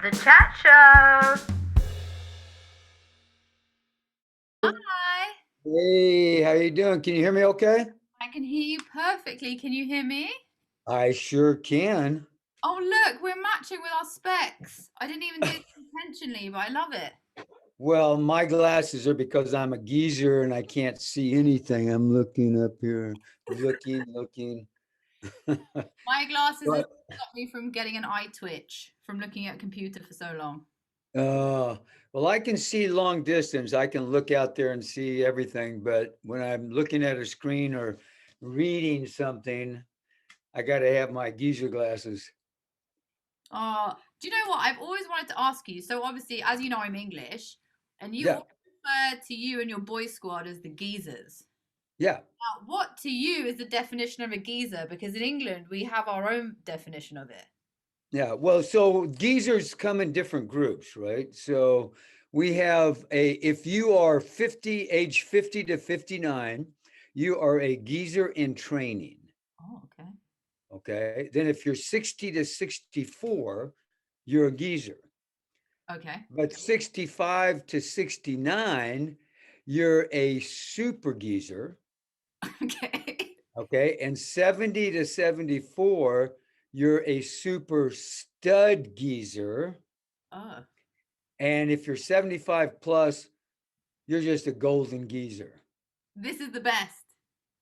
The Chat Show. Hi, Hey, how you doing? Can you hear me okay? I can hear you perfectly. Can you hear me? I sure can. Oh, look, we're matching with our specs. I didn't even do this intentionally, but I love it. Well, my glasses are because I'm a geezer and I can't see anything. I'm looking up here, looking. My glasses have But stopped me from getting an eye twitch from looking at a computer for so long. uh, well, I can see long distance. I can look out there and see everything, but when I'm looking at a screen or reading something, I got to have my geezer glasses. Oh, do you know what? I've always wanted to ask you. So obviously, as you know, I'm English, and you Yeah, always refer to you and your boy squad as the geezers. yeah. Now, what to you is the definition of a geezer? Because in England, we have our own definition of it. Yeah, well, so geezers come in different groups, right? So we have if you are 50, age 50 to 59, you are a geezer in training. Oh, okay. Okay. Then if you're 60 to 64, you're a geezer. Okay. But 65 to 69, you're a super geezer. Okay. Okay. And 70 to 74, you're a super stud geezer. Oh. And if you're 75 plus, you're just a golden geezer. This is the best.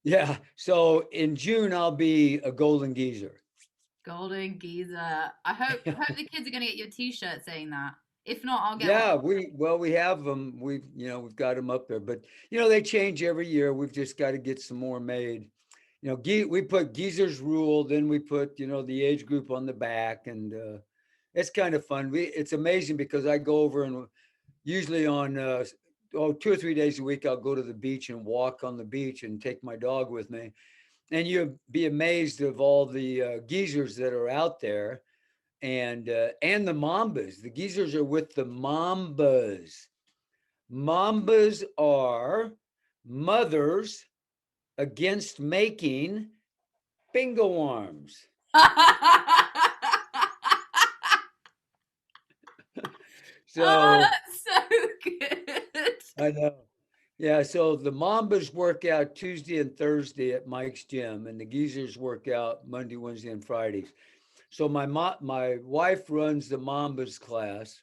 Yeah. So in June, I'll be a golden geezer. Golden geezer. I hope the kids are gonna get you a t-shirt saying that. If not, I'll get one. Yeah, we have them. We've got them up there, but they change every year. We've just got to get some more made. We put geezers rule, then we put the age group on the back, and it's kind of fun. It's amazing because I go over and usually on 2 or 3 days a week, I'll go to the beach and walk on the beach and take my dog with me. And you'd be amazed of all the geezers that are out there, and the mambas. The geezers are with the mambas. Mambas are mothers against making bingo arms. Oh, So that's so good. I know. Yeah, so the Mambas work out Tuesday and Thursday at Mike's gym, and the Geezers work out Monday, Wednesday, and Fridays. So my wife runs the Mambas class,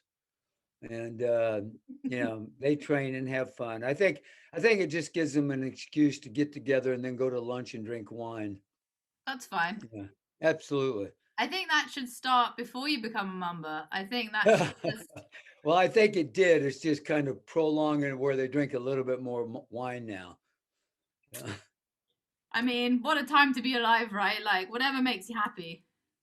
and they train and have fun. I think it just gives them an excuse to get together and then go to lunch and drink wine. That's fine. Yeah, absolutely. I think that should start before you become a mamba. I think that should just. Well, I think it did. It's just kind of prolonging where they drink a little bit more wine now. Yeah. I mean, what a time to be alive, right? Like whatever makes you happy.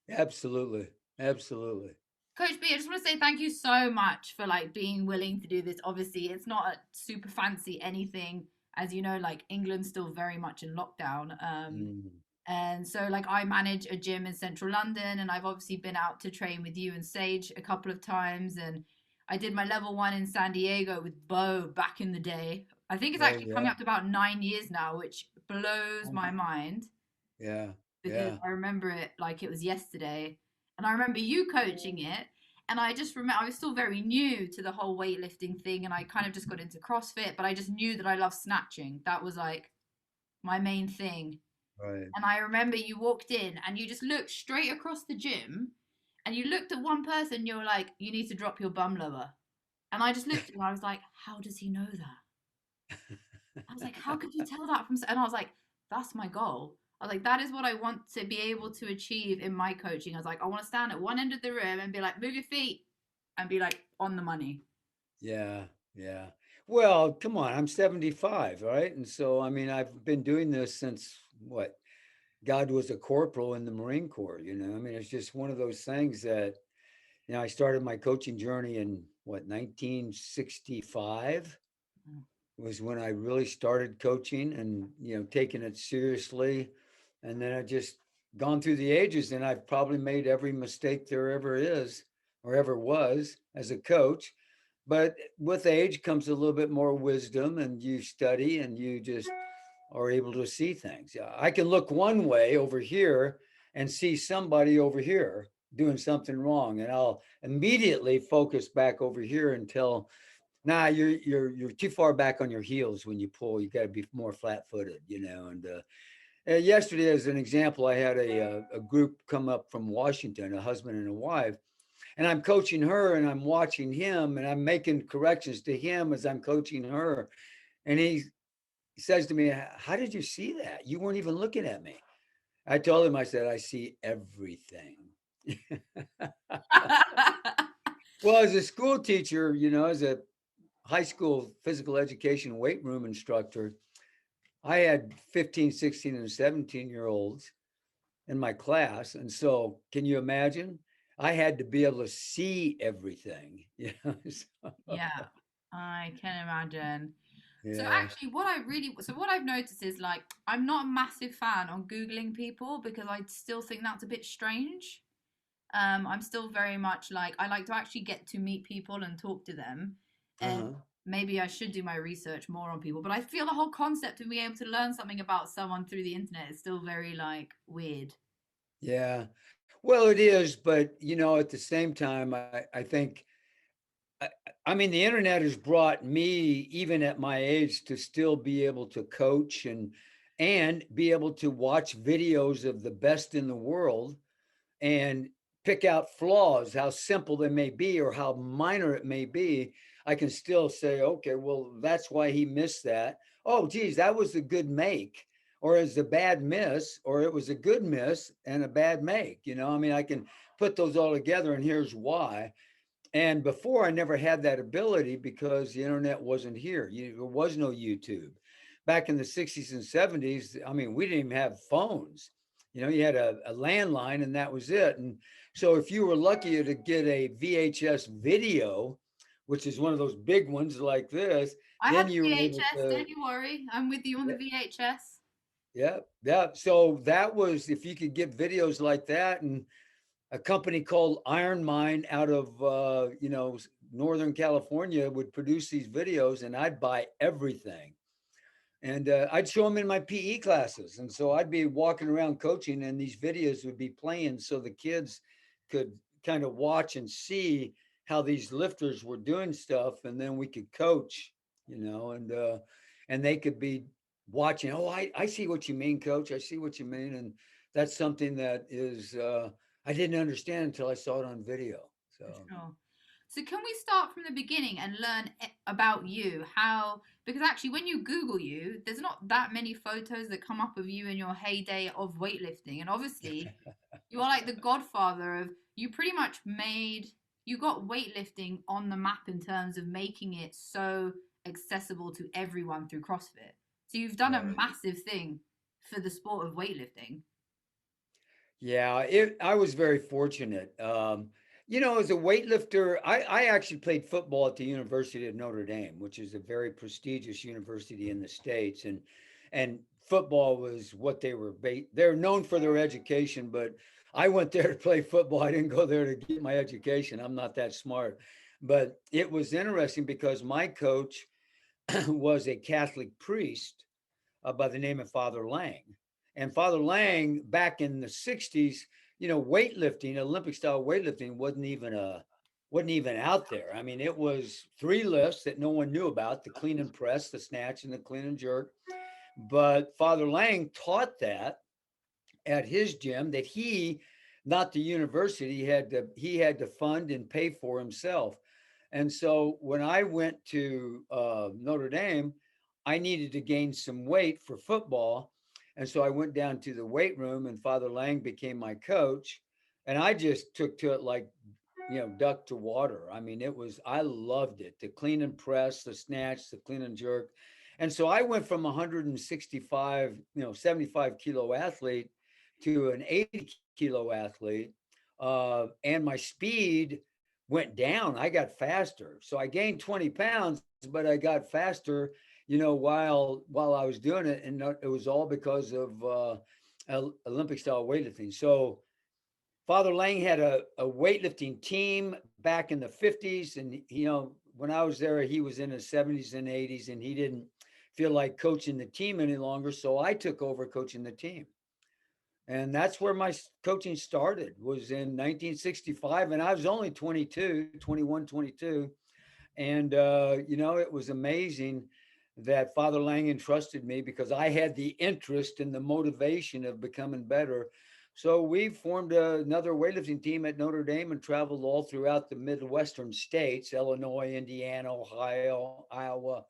Absolutely. Absolutely. Coach B, I just want to say thank you so much for like being willing to do this. Obviously, it's not a super fancy anything, as you know. Like England's still very much in lockdown. Mm. And so, like, I manage a gym in central London, and I've obviously been out to train with you and Sage a couple of times. And I did my level one in San Diego with Bo back in the day. I think it's Oh actually coming yeah. up to about 9 years now, which blows Oh, my mind yeah. because Yeah. I remember it like it was yesterday. And I remember you coaching it. And I just remember I was still very new to the whole weightlifting thing. And I kind of just got into CrossFit, but I just knew that I loved snatching. That was like my main thing. Right. And I remember you walked in and you just looked straight across the gym and you looked at one person, you were like, you need to drop your bum lower. And I just looked at him, I was like, how does he know that? I was like, how could you tell that from? And I was like, that's my goal. I was like, that is what I want to be able to achieve in my coaching. I was like, I want to stand at one end of the room and be like, move your feet and be like on the money. Yeah. Yeah. Well, come on. I'm 75, right? And so, I mean, I've been doing this since what? God was a corporal in the Marine Corps, I mean, it's just one of those things that, I started my coaching journey in what, 1965 was when I really started coaching and, taking it seriously. And then I just gone through the ages and I've probably made every mistake there ever is or ever was as a coach. But with age comes a little bit more wisdom and you study and you just are able to see things. Yeah, I can look one way over here and see somebody over here, doing something wrong, and I'll immediately focus back over here until, nah, you're too far back on your heels when you pull. You got to be more flat-footed, and yesterday, as an example, I had a group come up from Washington, a husband and a wife, and I'm coaching her and I'm watching him and I'm making corrections to him as I'm coaching her. And he says to me, "How did you see that? You weren't even looking at me." I told him, I said, "I see everything." Well, as a school teacher, as a high school physical education weight room instructor, I had 15, 16, and 17-year-olds in my class. And so can you imagine? I had to be able to see everything. Yeah, I can imagine. So Yeah. actually, what I've noticed is like I'm not a massive fan on Googling people because I still think that's a bit strange. I'm still very much like I like to actually get to meet people and talk to them, and Uh-huh. maybe I should do my research more on people. But I feel the whole concept of being able to learn something about someone through the internet is still very like weird. Yeah. Well, it is, but at the same time, I think, I, I mean, the internet has brought me, even at my age, to still be able to coach and be able to watch videos of the best in the world and pick out flaws, how simple they may be or how minor it may be. I can still say, okay, well, that's why he missed that. Oh, geez, that was a good make, or it's a bad miss, or it was a good miss and a bad make. I mean, I can put those all together, and here's why. And before, I never had that ability because the internet wasn't here. There was no YouTube. Back in the 60s and 70s, I mean, we didn't even have phones. You had a landline and that was it. And so if you were lucky to get a VHS video, which is one of those big ones like this, I then had the you were able VHS. to, Don't you worry, I'm with you on the yeah, VHS. yeah, yeah. So that was, if you could get videos like that, and a company called Iron Mine out of Northern California would produce these videos, and I'd buy everything, and I'd show them in my PE classes, and so I'd be walking around coaching, and these videos would be playing so the kids could kind of watch and see how these lifters were doing stuff, and then we could coach, and they could be watching. Oh, I see what you mean, coach. I see what you mean, and that's something that is I didn't understand until I saw it on video. So For sure. So can we start from the beginning and learn about you? How, because actually when you Google you, there's not that many photos that come up of you in your heyday of weightlifting. And obviously you are like the godfather of, you pretty much made, you got weightlifting on the map in terms of making it so accessible to everyone through CrossFit. So you've done a right. massive thing for the sport of weightlifting. Yeah, I was very fortunate. As a weightlifter, I actually played football at the University of Notre Dame, which is a very prestigious university in the States. And football was what they're known for their education, but I went there to play football. I didn't go there to get my education. I'm not that smart. But it was interesting because my coach was a Catholic priest by the name of Father Lang. And Father Lang, back in the 60s, weightlifting, Olympic style weightlifting wasn't even out there. I mean, it was three lifts that no one knew about: the clean and press, the snatch, and the clean and jerk. But Father Lang taught that at his gym, that not the university, he had to fund and pay for himself. And so when I went to Notre Dame, I needed to gain some weight for football. And so I went down to the weight room, and Father Lang became my coach. And I just took to it like, duck to water. I mean, I loved it. The clean and press, the snatch, the clean and jerk. And so I went from 165, 75 kilo athlete to an 80 kilo athlete. And my speed went down. I got faster. So I gained 20 pounds, but I got faster, while I was doing it. And it was all because of Olympic style weightlifting. So Father Lang had a weightlifting team back in the 50s. And, when I was there, he was in his 70s and 80s, and he didn't feel like coaching the team any longer. So I took over coaching the team. And that's where my coaching started, was in 1965. And I was only 22, 21, 22. And, it was amazing that Father Lang entrusted me because I had the interest and the motivation of becoming better. So we formed another weightlifting team at Notre Dame and traveled all throughout the Midwestern states, Illinois, Indiana, Ohio, Iowa,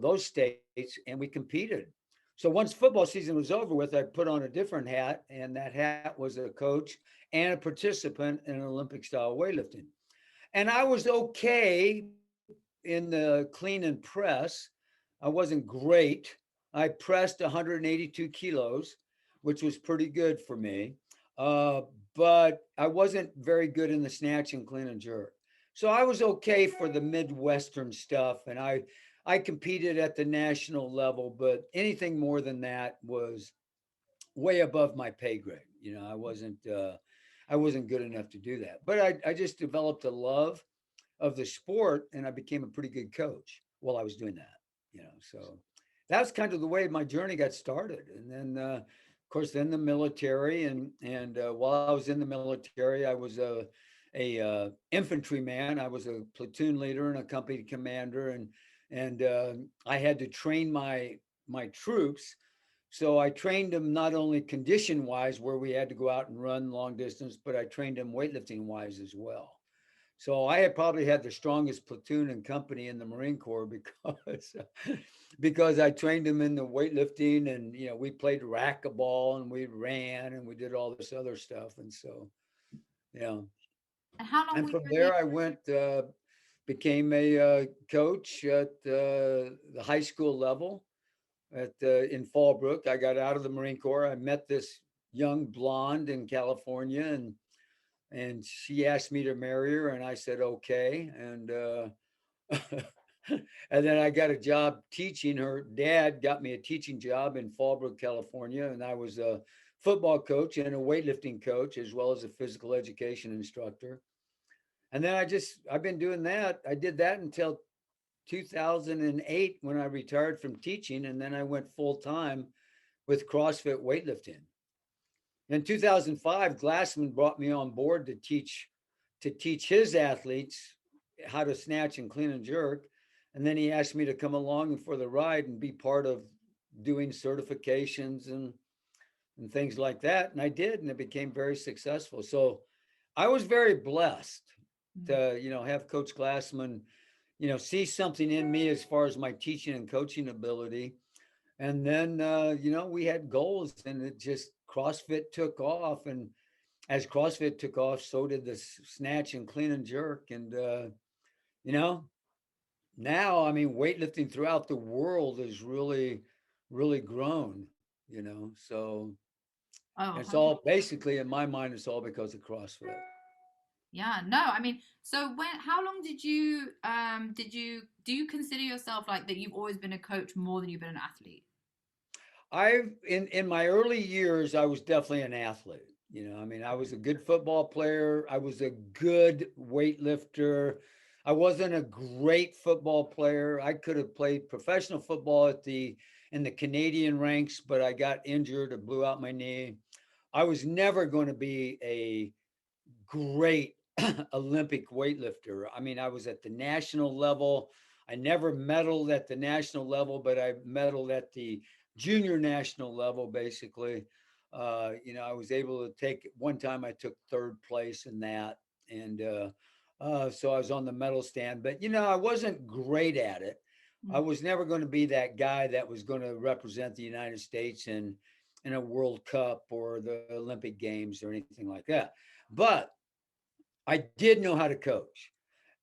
those states, and we competed. So once football season was over with, I put on a different hat, and that hat was a coach and a participant in Olympic style weightlifting. And I was okay in the clean and press. I wasn't great. I pressed 182 kilos, which was pretty good for me. Uh, but I wasn't very good in the snatch and clean and jerk. So I was okay for the Midwestern stuff. And I competed at the national level, but anything more than that was way above my pay grade. I wasn't good enough to do that. But I just developed a love of the sport, and I became a pretty good coach while I was doing that. So that's kind of the way my journey got started. And then, of course, then the military, and while I was in the military, I was a infantryman. I was a platoon leader and a company commander, and I had to train my troops. So I trained them not only condition wise, where we had to go out and run long distance, but I trained them weightlifting wise as well. So I had probably had the strongest platoon and company in the Marine Corps because because I trained them in the weightlifting, and we played racquetball and we ran and we did all this other stuff. And so yeah, And how long and were from you in there I went, became a coach at the high school level at in Fallbrook. I got out of the Marine Corps. I met this young blonde in California, and she asked me to marry her, and I said okay. And and then I got a job teaching. Her dad got me a teaching job in Fallbrook, California, and I was a football coach and a weightlifting coach, as well as a physical education instructor. And then I've been doing that. I did that until 2008 when I retired from teaching, and then I went full time with CrossFit weightlifting. In 2005, Glassman brought me on board to teach his athletes how to snatch and clean and jerk. And then he asked me to come along for the ride and be part of doing certifications and things like that. And I did, and it became very successful. So I was very blessed to, have Coach Glassman, see something in me as far as my teaching and coaching ability. And then, we had goals, and it just CrossFit took off. And as CrossFit took off, so did the snatch and clean and jerk. And, you know, now, I mean, weightlifting throughout the world has really, really grown, so Oh, it's 100. all basically, in my mind, it's all because of CrossFit. Yeah, no, I mean, so how long do you consider yourself like that you've always been a coach more than you've been an athlete? In my early years, I was definitely an athlete. I mean, I was a good football player. I was a good weightlifter. I wasn't a great football player. I could have played professional football in the Canadian ranks, but I got injured or blew out my knee. I was never going to be a great Olympic weightlifter. I mean, I was at the national level. I never medaled at the national level, but I medaled at the junior national level, basically. I was able to take one time I took third place in that. And so I was on the medal stand, but, I wasn't great at it. I Mm. was never going to be that guy that was going to represent the United States in a World Cup or the Olympic Games or anything like that. But I did know how to coach.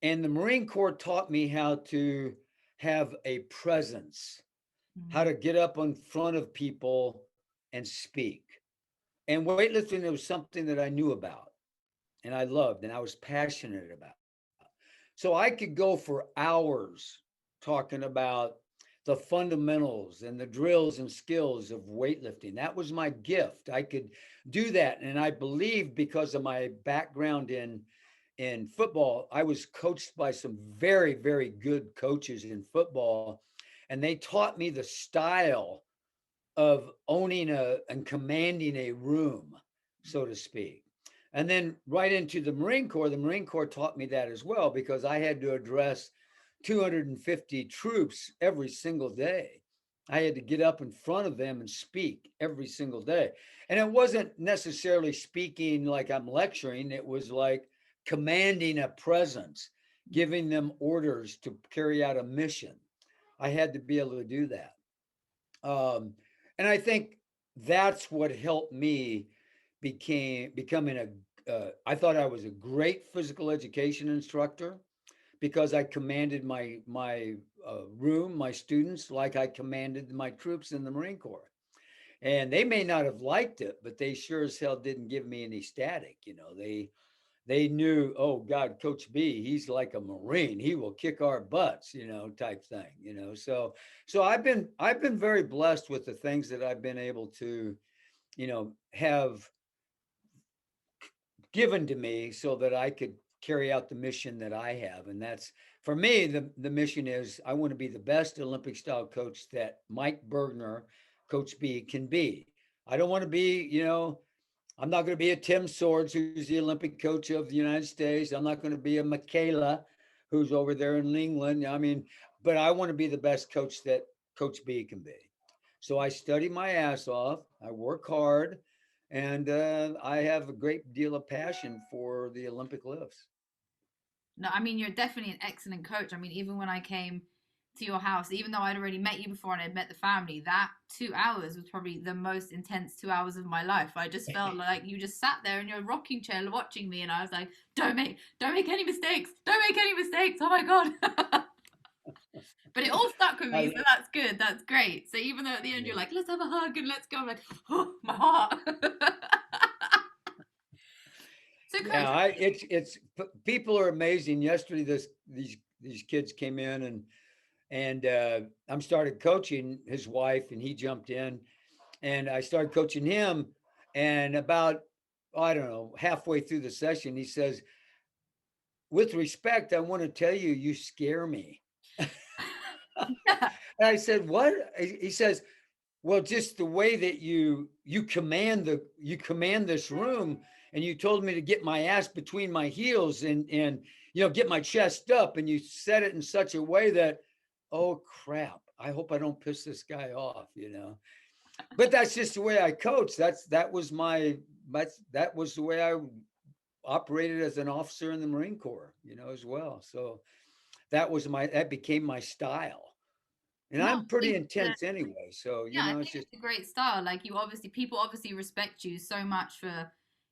And the Marine Corps taught me how to have a presence, how Mm. to get up in front of people and speak. And weightlifting, it was something that I knew about and I loved and I was passionate about. So I could go for hours talking about the fundamentals and the drills and skills of weightlifting. That was my gift. I could do that. And I believe because of my background in football, I was coached by some very, very good coaches in football, and they taught me the style of owning and commanding a room, so to speak. And then right into the Marine Corps taught me that as well, because I had to address 250 troops every single day. I had to get up in front of them and speak every single day. And it wasn't necessarily speaking like I'm lecturing, it was like commanding a presence, giving them orders to carry out a mission. I had to be able to do that. Um, and I think that's what helped me becoming I thought I was a great physical education instructor because I commanded my room, my students, like I commanded my troops in the Marine Corps. And they may not have liked it, but they sure as hell didn't give me any static. They knew, oh God, Coach B, he's like a Marine. He will kick our butts, type thing. So I've been very blessed with the things that I've been able to, have given to me so that I could carry out the mission that I have. And that's for me, the mission is I want to be the best Olympic style coach that Mike Burgener, Coach B, can be. I don't want to be, I'm not going to be a Tim Swords, who's the Olympic coach of the United States. I'm not going to be a Michaela, who's over there in England. I mean, but I want to be the best coach that Coach B can be. So I study my ass off. I work hard, and I have a great deal of passion for the Olympic lifts. No, I mean, you're definitely an excellent coach. I mean, even when I came to your house, even though I'd already met you before and I'd met the family, that 2 hours was probably the most intense 2 hours of my life. I just felt like you just sat there in your rocking chair watching me, and I was like, don't make any mistakes, don't make any mistakes. Oh my god. But it all stuck with me, I, so that's good. That's great. So even though at the end you're like, let's have a hug and let's go, I'm like, oh, my heart. So, coach, yeah, it's people are amazing. Yesterday, these kids came in and I'm started coaching his wife, and he jumped in, and I started coaching him. And about, I don't know, halfway through the session, he says, "With respect, I want to tell you, you scare me." yeah, And I said, "What?" He says, "Well, just the way that you command this room, and you told me to get my ass between my heels and get my chest up, and you said it in such a way that, oh crap, I hope I don't piss this guy off. But that's just the way I coach. That was the way I operated as an officer in the Marine Corps, as well. So that became my style. And no, I'm I pretty think intense anyway. So, yeah, I it's think just, it's a great style. Like you obviously, people obviously respect you so much for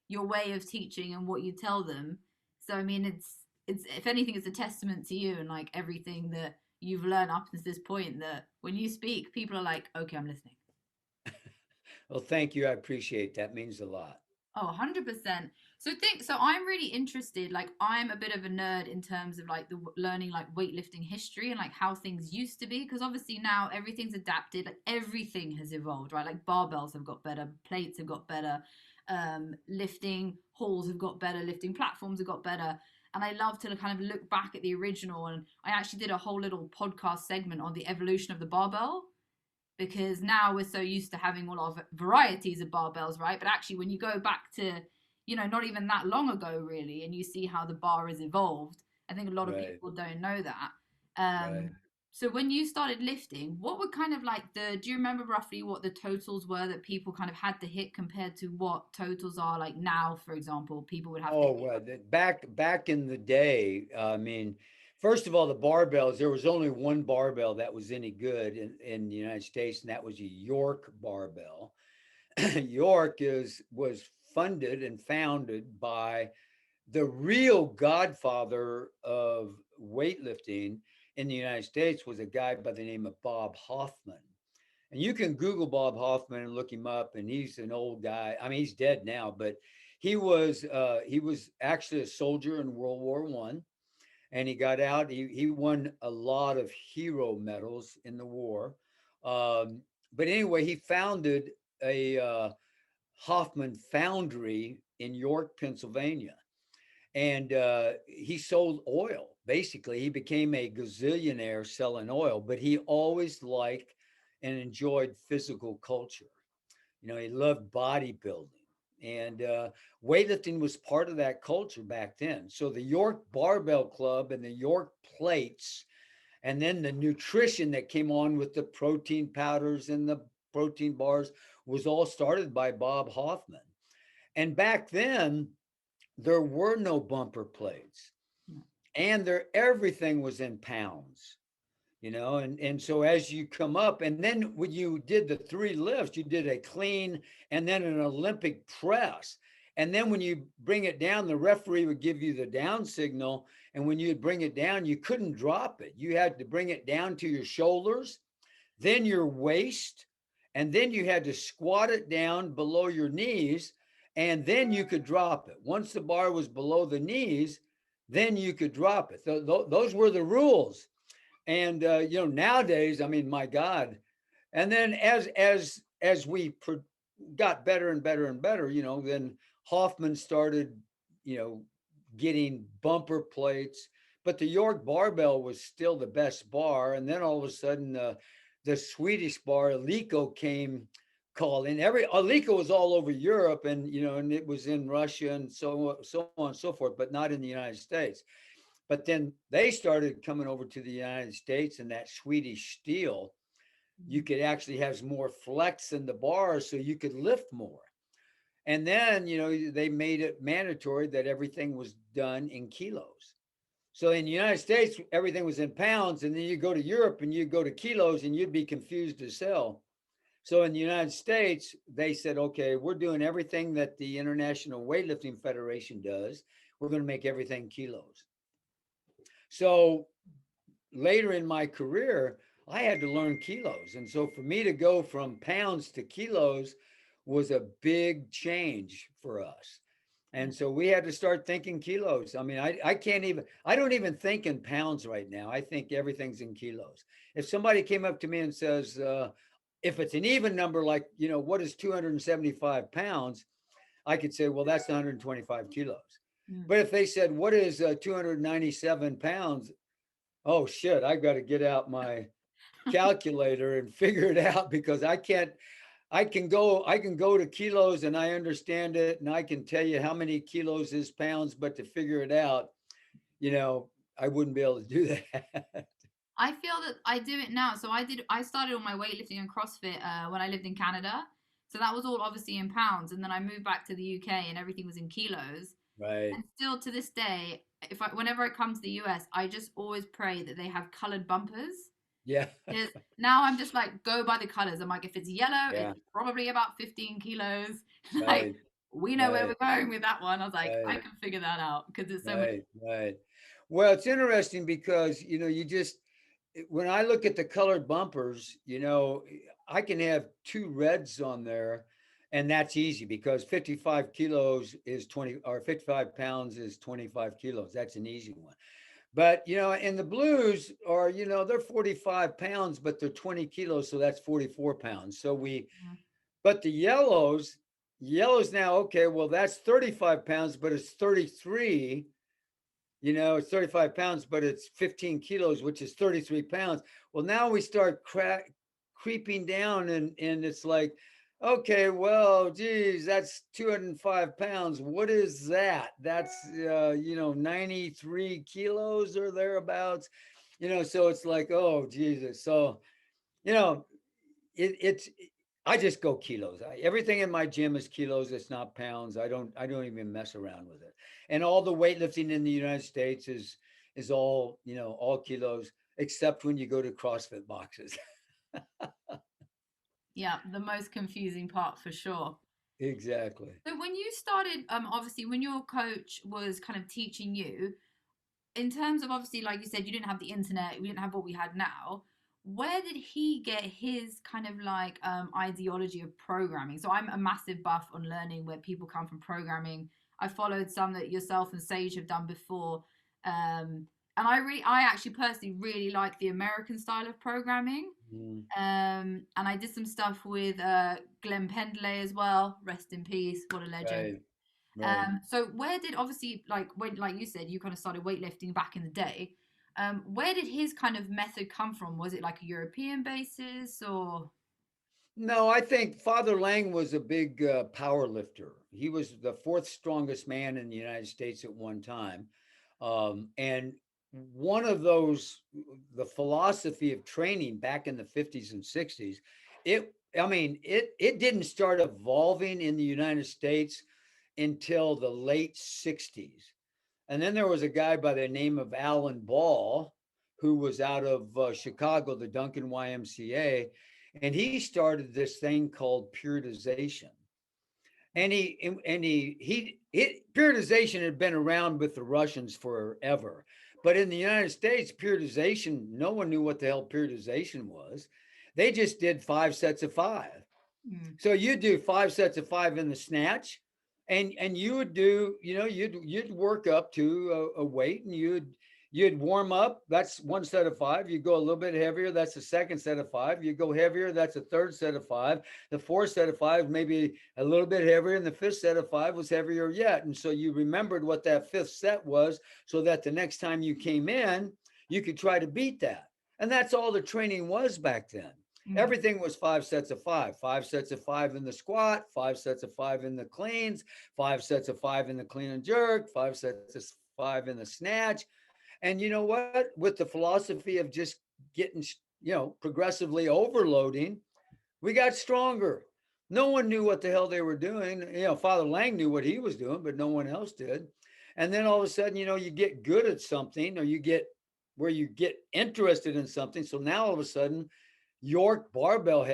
your way of teaching and what you tell them. So I mean, it's if anything, it's a testament to you and like everything that you've learned up to this point. That when you speak, people are like, okay, I'm listening. well, thank you. I appreciate that. Means a lot. Oh, 100%. So I'm really interested, like I'm a bit of a nerd in terms of like the learning like weightlifting history and like how things used to be because obviously now everything's adapted, like everything has evolved, right? Like barbells have got better, plates have got better, lifting halls have got better, lifting platforms have got better. And I love to kind of look back at the original, and I actually did a whole little podcast segment on the evolution of the barbell because now we're so used to having all our varieties of barbells, right? But actually, when you go back to, not even that long ago, really, and you see how the bar has evolved, I think a lot of Right. people don't know that. Right. So when you started lifting, what were kind of like do you remember roughly what the totals were that people kind of had to hit compared to what totals are like now, for example, people would have to Oh, hit? well, back in the day, I mean, first of all, the barbells, there was only one barbell that was any good in the United States, and that was a York barbell. York was funded and founded by the real godfather of weightlifting in the United States was a guy by the name of Bob Hoffman. And you can Google Bob Hoffman and look him up, and he's an old guy. I mean, he's dead now, but he was actually a soldier in World War One, and he got out. He won a lot of hero medals in the war. But anyway, he founded a Hoffman Foundry in York, Pennsylvania, and he sold oil. Basically, he became a gazillionaire selling oil, but he always liked and enjoyed physical culture. He loved bodybuilding. And weightlifting was part of that culture back then. So the York Barbell Club and the York plates, and then the nutrition that came on with the protein powders and the protein bars, was all started by Bob Hoffman. And back then, there were no bumper plates, and everything was in pounds. And so as you come up, and then when you did the three lifts, you did a clean and then an Olympic press. And then when you bring it down, the referee would give you the down signal. And when you'd bring it down, you couldn't drop it. You had to bring it down to your shoulders, then your waist, and then you had to squat it down below your knees, and then you could drop it. Once the bar was below the knees, then you could drop it. Those were the rules. And nowadays, I mean, my God. And then as we got better and better and better, then Hoffman started, getting bumper plates, but the York barbell was still the best bar. And then all of a sudden, the Swedish bar Alico came calling. Alico was all over Europe, and and it was in Russia and so on and so forth, but not in the United States. But then they started coming over to the United States, and that Swedish steel, you could actually have more flex in the bar, so you could lift more. And then, they made it mandatory that everything was done in kilos. So in the United States, everything was in pounds, and then you go to Europe and you go to kilos, and you'd be confused as hell. So in the United States, they said, okay, we're doing everything that the International Weightlifting Federation does. We're going to make everything kilos. So later in my career, I had to learn kilos. And so for me to go from pounds to kilos was a big change for us. And so we had to start thinking kilos. I mean, I don't even think in pounds right now. I think everything's in kilos. If somebody came up to me and says, if it's an even number, like, what is 275 pounds? I could say, well, that's 125 kilos. But if they said, what is 297 pounds? Oh shit, I got to get out my calculator and figure it out, because I can go to kilos and I understand it, and I can tell you how many kilos is pounds, but to figure it out, I wouldn't be able to do that. I feel that I do it now. So I started all my weightlifting and CrossFit when I lived in Canada. So that was all obviously in pounds. And then I moved back to the UK and everything was in kilos. Right. And still to this day, whenever I come to the US, I just always pray that they have colored bumpers. Yeah. Because now I'm just like, go by the colors. I'm like, if it's yellow, Yeah. it's probably about 15 kilos. Like, Right. we know where Right. we're going with that one. I was like, I Right. can figure that out because it's so much. Right. Well, it's interesting because, when I look at the colored bumpers, I can have two reds on there, and that's easy because 55 kilos is 20, or 55 pounds is 25 kilos. That's an easy one. But, and the blues are, they're 45 pounds, but they're 20 kilos. So that's 44 pounds. But the yellows now, okay, well, that's 35 pounds, but it's 33. It's 35 pounds, but it's 15 kilos, which is 33 pounds. Well, now we start creeping down, and it's like, okay, well, geez, that's 205 pounds. What is that? That's, 93 kilos or thereabouts, so it's like, oh, Jesus. So, it's, I just go kilos. Everything in my gym is kilos. It's not pounds. I don't even mess around with it. And all the weightlifting in the United States is all, all kilos, except when you go to CrossFit boxes. Yeah, the most confusing part for sure. Exactly. So when you started, obviously when your coach was kind of teaching you, in terms of obviously, like you said, you didn't have the internet, we didn't have what we had now. Where did he get his kind of like ideology of programming? So I'm a massive buff on learning where people come from programming. I followed some that yourself and Sage have done before. And I actually personally really like the American style of programming. Mm. And I did some stuff with Glenn Pendley as well. Rest in peace. What a legend. Right. So where did obviously like when like you said you kind of started weightlifting back in the day. Where did his kind of method come from? Was it like a European basis or? No, I think Father Lang was a big power lifter. He was the fourth strongest man in the United States at one time. And one of those, the philosophy of training back in the 50s and 60s, it didn't start evolving in the United States until the late 60s. And then there was a guy by the name of Alan Ball, who was out of Chicago, the Duncan YMCA, and he started this thing called periodization. And periodization had been around with the Russians forever, but in the United States, periodization, no one knew what the hell periodization was. They just did 5 sets of 5. So you do 5 sets of 5 in the snatch, and you would do, you'd work up to a weight, and you'd warm up. That's 1 set of 5. You go a little bit heavier. That's the second set of 5. You go heavier. That's a third set of 5. The fourth set of 5, maybe a little bit heavier. And the fifth set of 5 was heavier yet. And so you remembered what that fifth set was, so that the next time you came in, you could try to beat that. And that's all the training was back then. Everything was 5 sets of 5, 5 sets of 5 in the squat, 5 sets of 5 in the cleans, 5 sets of 5 in the clean and jerk, 5 sets of 5 in the snatch. And you know what? With the philosophy of just getting, progressively overloading, we got stronger. No one knew what the hell they were doing. Father Lang knew what he was doing, but no one else did. And then all of a sudden, you get good at something, or you get where you get interested in something. So now all of a sudden, York Barbell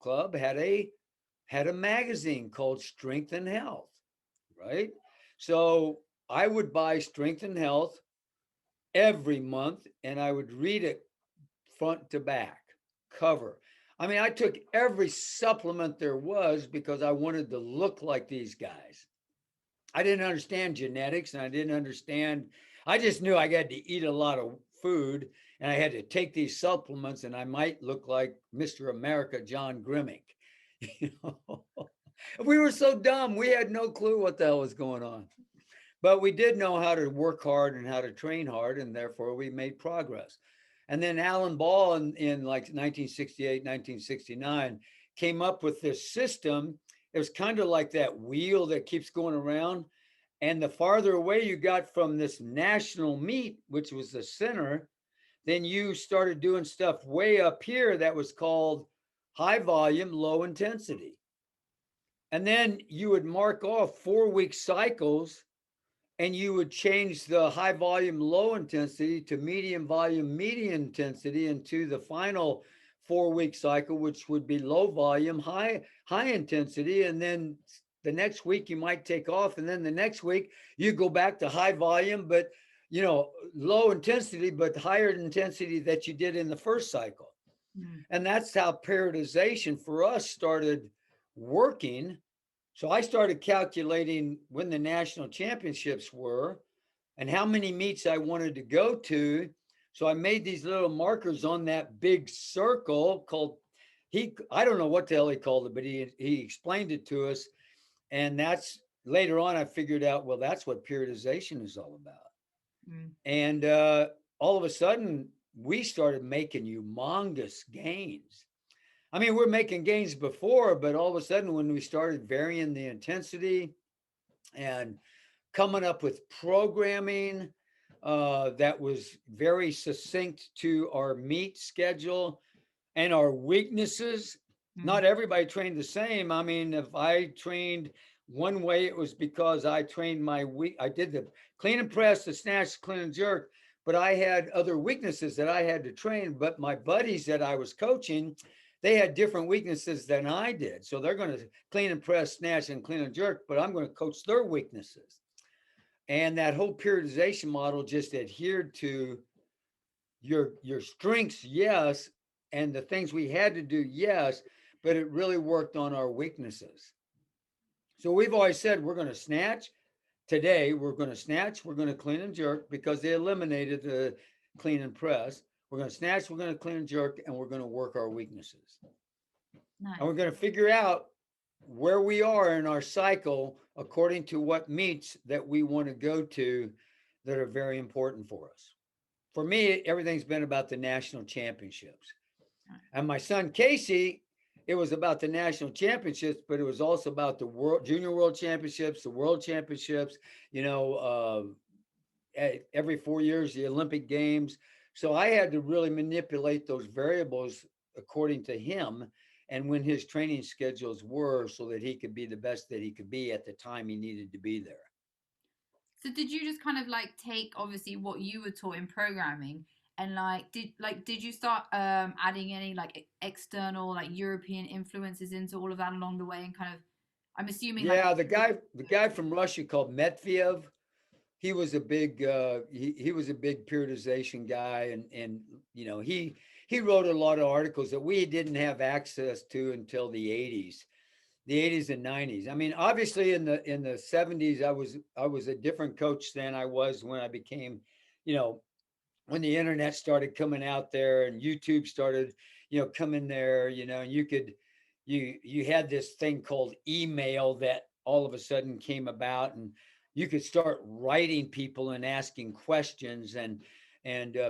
Club had a magazine called Strength and Health, right? So I would buy Strength and Health every month, and I would read it front to back, cover. I mean, I took every supplement there was because I wanted to look like these guys. I didn't understand genetics, and I just knew I had to eat a lot of food, and I had to take these supplements, and I might look like Mr. America, John Grimmick. We were so dumb. We had no clue what the hell was going on. But we did know how to work hard and how to train hard, and therefore we made progress. And then Alan Ball in like 1968, 1969 came up with this system. It was kind of like that wheel that keeps going around. And the farther away you got from this national meet, which was the center, then you started doing stuff way up here that was called high volume, low intensity. And then you would mark off 4-week cycles, and you would change the high volume, low intensity to medium volume, medium intensity into the final 4-week cycle, which would be low volume, high intensity. And then the next week you might take off. And then the next week you go back to high volume, but low intensity, but higher intensity that you did in the first cycle. And that's how periodization for us started working. So I started calculating when the national championships were and how many meets I wanted to go to. So I made these little markers on that big circle called, I don't know what the hell he called it, but he explained it to us. And that's later on, I figured out, well, that's what periodization is all about. And all of a sudden, we started making humongous gains. I mean, we're making gains before, but all of a sudden, when we started varying the intensity and coming up with programming that was very succinct to our meet schedule and our weaknesses, not everybody trained the same. I mean, if I trained one way, it was because I trained I did the clean and press, the snatch, clean and jerk, but I had other weaknesses that I had to train. But my buddies that I was coaching, they had different weaknesses than I did. So they're going to clean and press, snatch, and clean and jerk, but I'm going to coach their weaknesses. And that whole periodization model just adhered to your strengths, yes, and the things we had to do, yes, but it really worked on our weaknesses. So we've always said we're going to snatch. Today, we're going to snatch, we're going to clean and jerk, because they eliminated the clean and press. We're going to snatch, we're going to clean and jerk, and we're going to work our weaknesses. Nice. And we're going to figure out where we are in our cycle according to what meets that we want to go to that are very important for us. for me, everything's been about the national championships. Right. And my son Casey, it was about the national championships, but it was also about the junior world championships, the world championships, you know, every 4 years, the Olympic Games. So I had to really manipulate those variables according to him and when his training schedules were, so that he could be the best that he could be at the time he needed to be there. So did you just kind of like take obviously what you were taught in programming and did you start adding any like external like European influences into all of that along the way and kind of I'm assuming like Yeah, the guy from Russia called Medvedev, he was a big he was a big periodization guy, and you know, he wrote a lot of articles that we didn't have access to until the 80s and 90s. I mean, obviously in the 70s, I was a different coach than I was when I became, you know, when the internet started coming out there and YouTube started, you know, coming there, you know, and you had this thing called email that all of a sudden came about, and you could start writing people and asking questions, and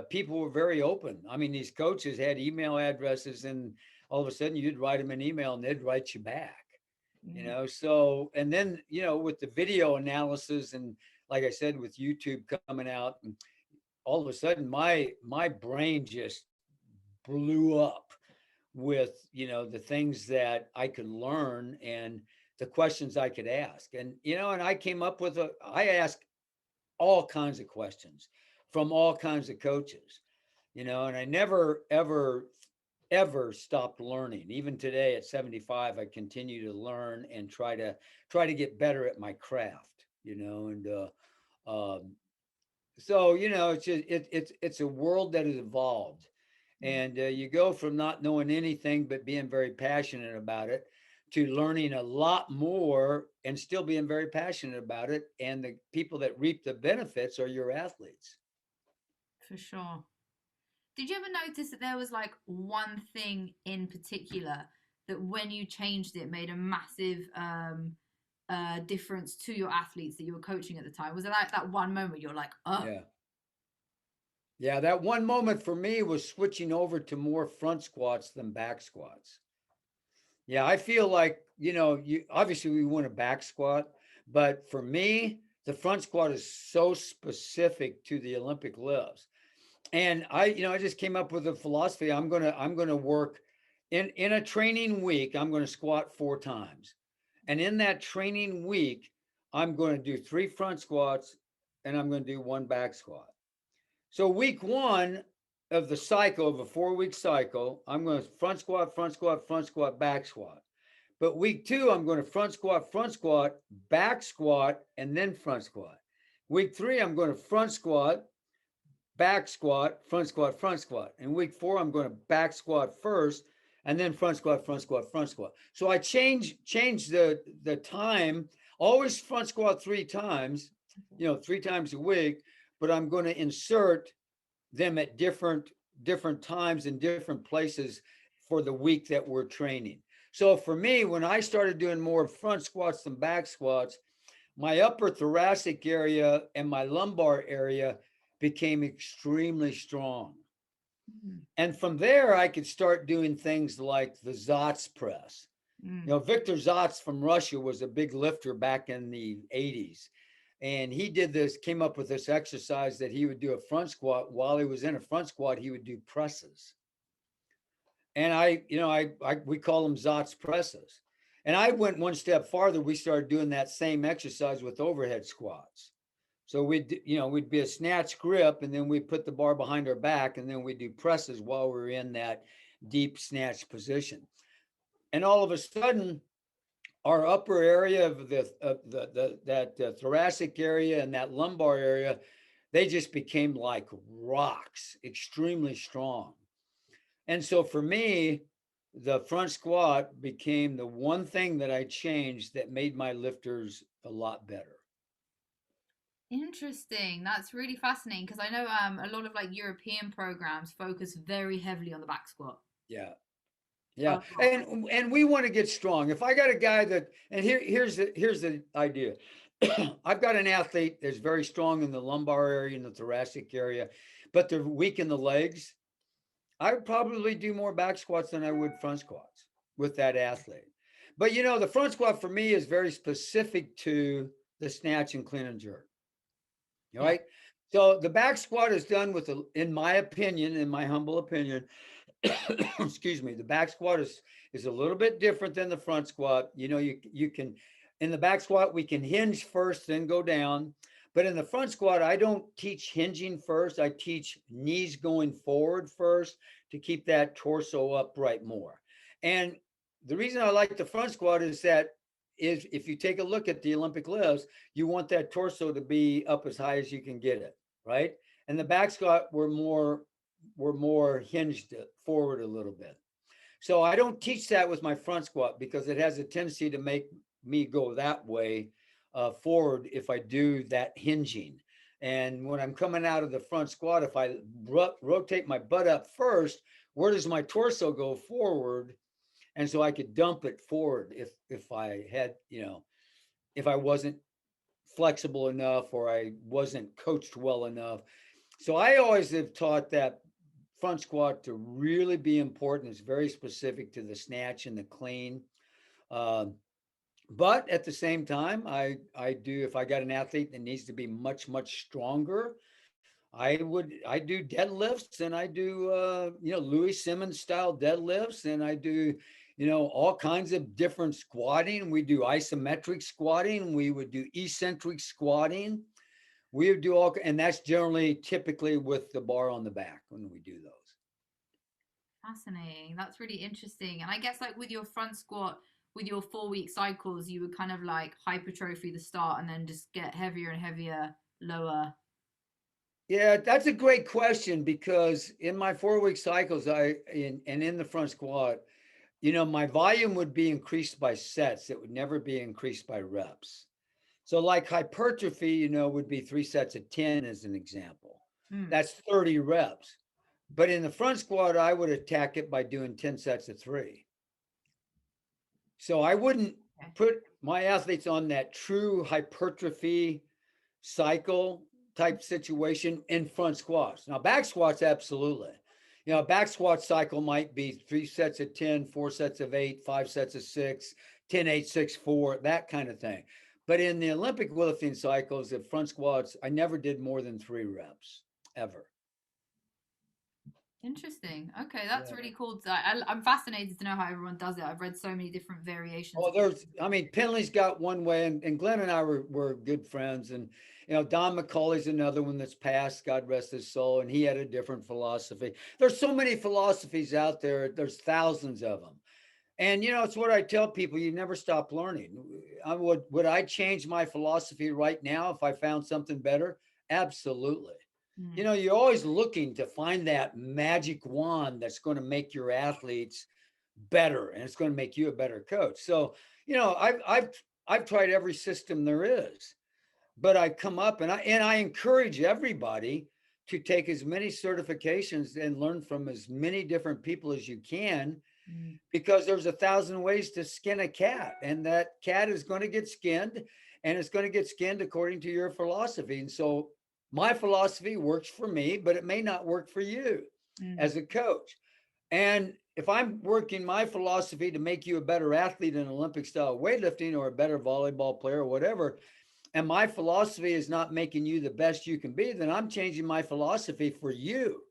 people were very open. I mean, these coaches had email addresses, and all of a sudden you'd write them an email and they'd write you back, you know. So, and then, you know, with the video analysis, and like I said, with YouTube coming out, and all of a sudden my brain just blew up with, you know, the things that I could learn and the questions I could ask. And, you know, and I came up with I asked all kinds of questions from all kinds of coaches, you know, and I never, ever stopped learning. Even today at 75, I continue to learn and try to get better at my craft, you know. And, so, you know, it's just, it's a world that has evolved, and you go from not knowing anything but being very passionate about it to learning a lot more and still being very passionate about it. And the people that reap the benefits are your athletes. for sure. Did you ever notice that there was like one thing in particular that when you changed it made a massive difference to your athletes that you were coaching at the time? Was it like that one moment you're like, oh, Yeah. Yeah. That one moment for me was switching over to more front squats than back squats. Yeah. I feel like, you know, you obviously we want a back squat, but for me, the front squat is so specific to the Olympic lifts. And I just came up with a philosophy. I'm gonna work in a training week. I'm going to squat 4 times, and in that training week, I'm going to do 3 front squats, and I'm going to do 1 back squat. So week one of the cycle, of a 4 week cycle, I'm going to front squat, front squat, front squat, back squat. But week two, I'm going to front squat, back squat, and then front squat. Week three, I'm going to front squat, back squat, front squat, front squat. In week four, I'm going to back squat first, and then front squat, front squat, front squat. So I change the time, always front squat 3 times, you know, 3 times a week, but I'm going to insert them at different times in different places for the week that we're training. So for me, when I started doing more front squats than back squats, my upper thoracic area and my lumbar area became extremely strong. And from there, I could start doing things like the Zotz press. You know, Victor Zotz from Russia was a big lifter back in the 80s. And he came up with this exercise that he would do a front squat. While he was in a front squat, he would do presses. And we call them Zotz presses. And I went one step farther. We started doing that same exercise with overhead squats. So we'd be a snatch grip, and then we put the bar behind our back, and then we do presses while we're in that deep snatch position. And all of a sudden, our upper area of that thoracic area and that lumbar area, they just became like rocks, extremely strong. And so for me, the front squat became the one thing that I changed that made my lifters a lot better. interesting. That's really fascinating because I know a lot of like European programs focus very heavily on the back squat. Yeah. A Yeah. lot. And we want to get strong. If I got a guy that, and here's the idea. I've got an athlete that's very strong in the lumbar area and the thoracic area, but they're weak in the legs. I would probably do more back squats than I would front squats with that athlete. But the front squat for me is very specific to the snatch and clean and jerk. All Yeah. right. So the back squat is done with, in my opinion, in my humble opinion, excuse me, the back squat is a little bit different than the front squat. You can, in the back squat we can hinge first, then go down. But in the front squat, I don't teach hinging first. I teach knees going forward first to keep that torso upright more. And the reason I like the front squat is if you take a look at the Olympic lifts, you want that torso to be up as high as you can get it, right? And the back squat, we're more hinged forward a little bit. So I don't teach that with my front squat because it has a tendency to make me go that way forward if I do that hinging. And when I'm coming out of the front squat, if I rotate my butt up first, where does my torso go forward? And so I could dump it forward if I had, if I wasn't flexible enough or I wasn't coached well enough. So I always have taught that front squat to really be important. It's very specific to the snatch and the clean. But at the same time, I do, if I got an athlete that needs to be much, much stronger, I do deadlifts, and I do Louis Simmons style deadlifts, and I do all kinds of different squatting. We do isometric squatting, we would do eccentric squatting, we would do all, and that's generally typically with the bar on the back when we do those. Fascinating. That's really interesting. And I guess like with your front squat, with your 4 week cycles, you would kind of like hypertrophy the start and then just get heavier and heavier, lower. Yeah, that's a great question, because in my 4 week cycles, in the front squat, my volume would be increased by sets. It would never be increased by reps. So like hypertrophy, would be 3 sets of 10 as an example. That's 30 reps. But in the front squat, I would attack it by doing 10 sets of 3. So I wouldn't put my athletes on that true hypertrophy cycle type situation in front squats. Now, back squats, absolutely. Back squat cycle might be 3 sets of 10, 4 sets of 8, 5 sets of 6, 10, 8, 6, 4, that kind of thing. But in the Olympic weightlifting cycles, the front squats, I never did more than 3 reps ever. Interesting. Okay, that's really cool. I'm fascinated to know how everyone does it. I've read so many different variations. Oh, Penley's got one way, and Glenn and I were good friends, and Don McCauley's another one that's passed, God rest his soul, and he had a different philosophy. There's so many philosophies out there. There's thousands of them. And it's what I tell people: you never stop learning. Would I change my philosophy right now if I found something better? Absolutely. You're always looking to find that magic wand that's going to make your athletes better, and it's going to make you a better coach. So I've tried every system there is, but I come up and I encourage everybody to take as many certifications and learn from as many different people as you can, because there's 1,000 ways to skin a cat, and that cat is going to get skinned, and it's going to get skinned according to your philosophy. And so my philosophy works for me, but it may not work for you as a coach. And if I'm working my philosophy to make you a better athlete in Olympic style weightlifting, or a better volleyball player or whatever, and my philosophy is not making you the best you can be, then I'm changing my philosophy for you.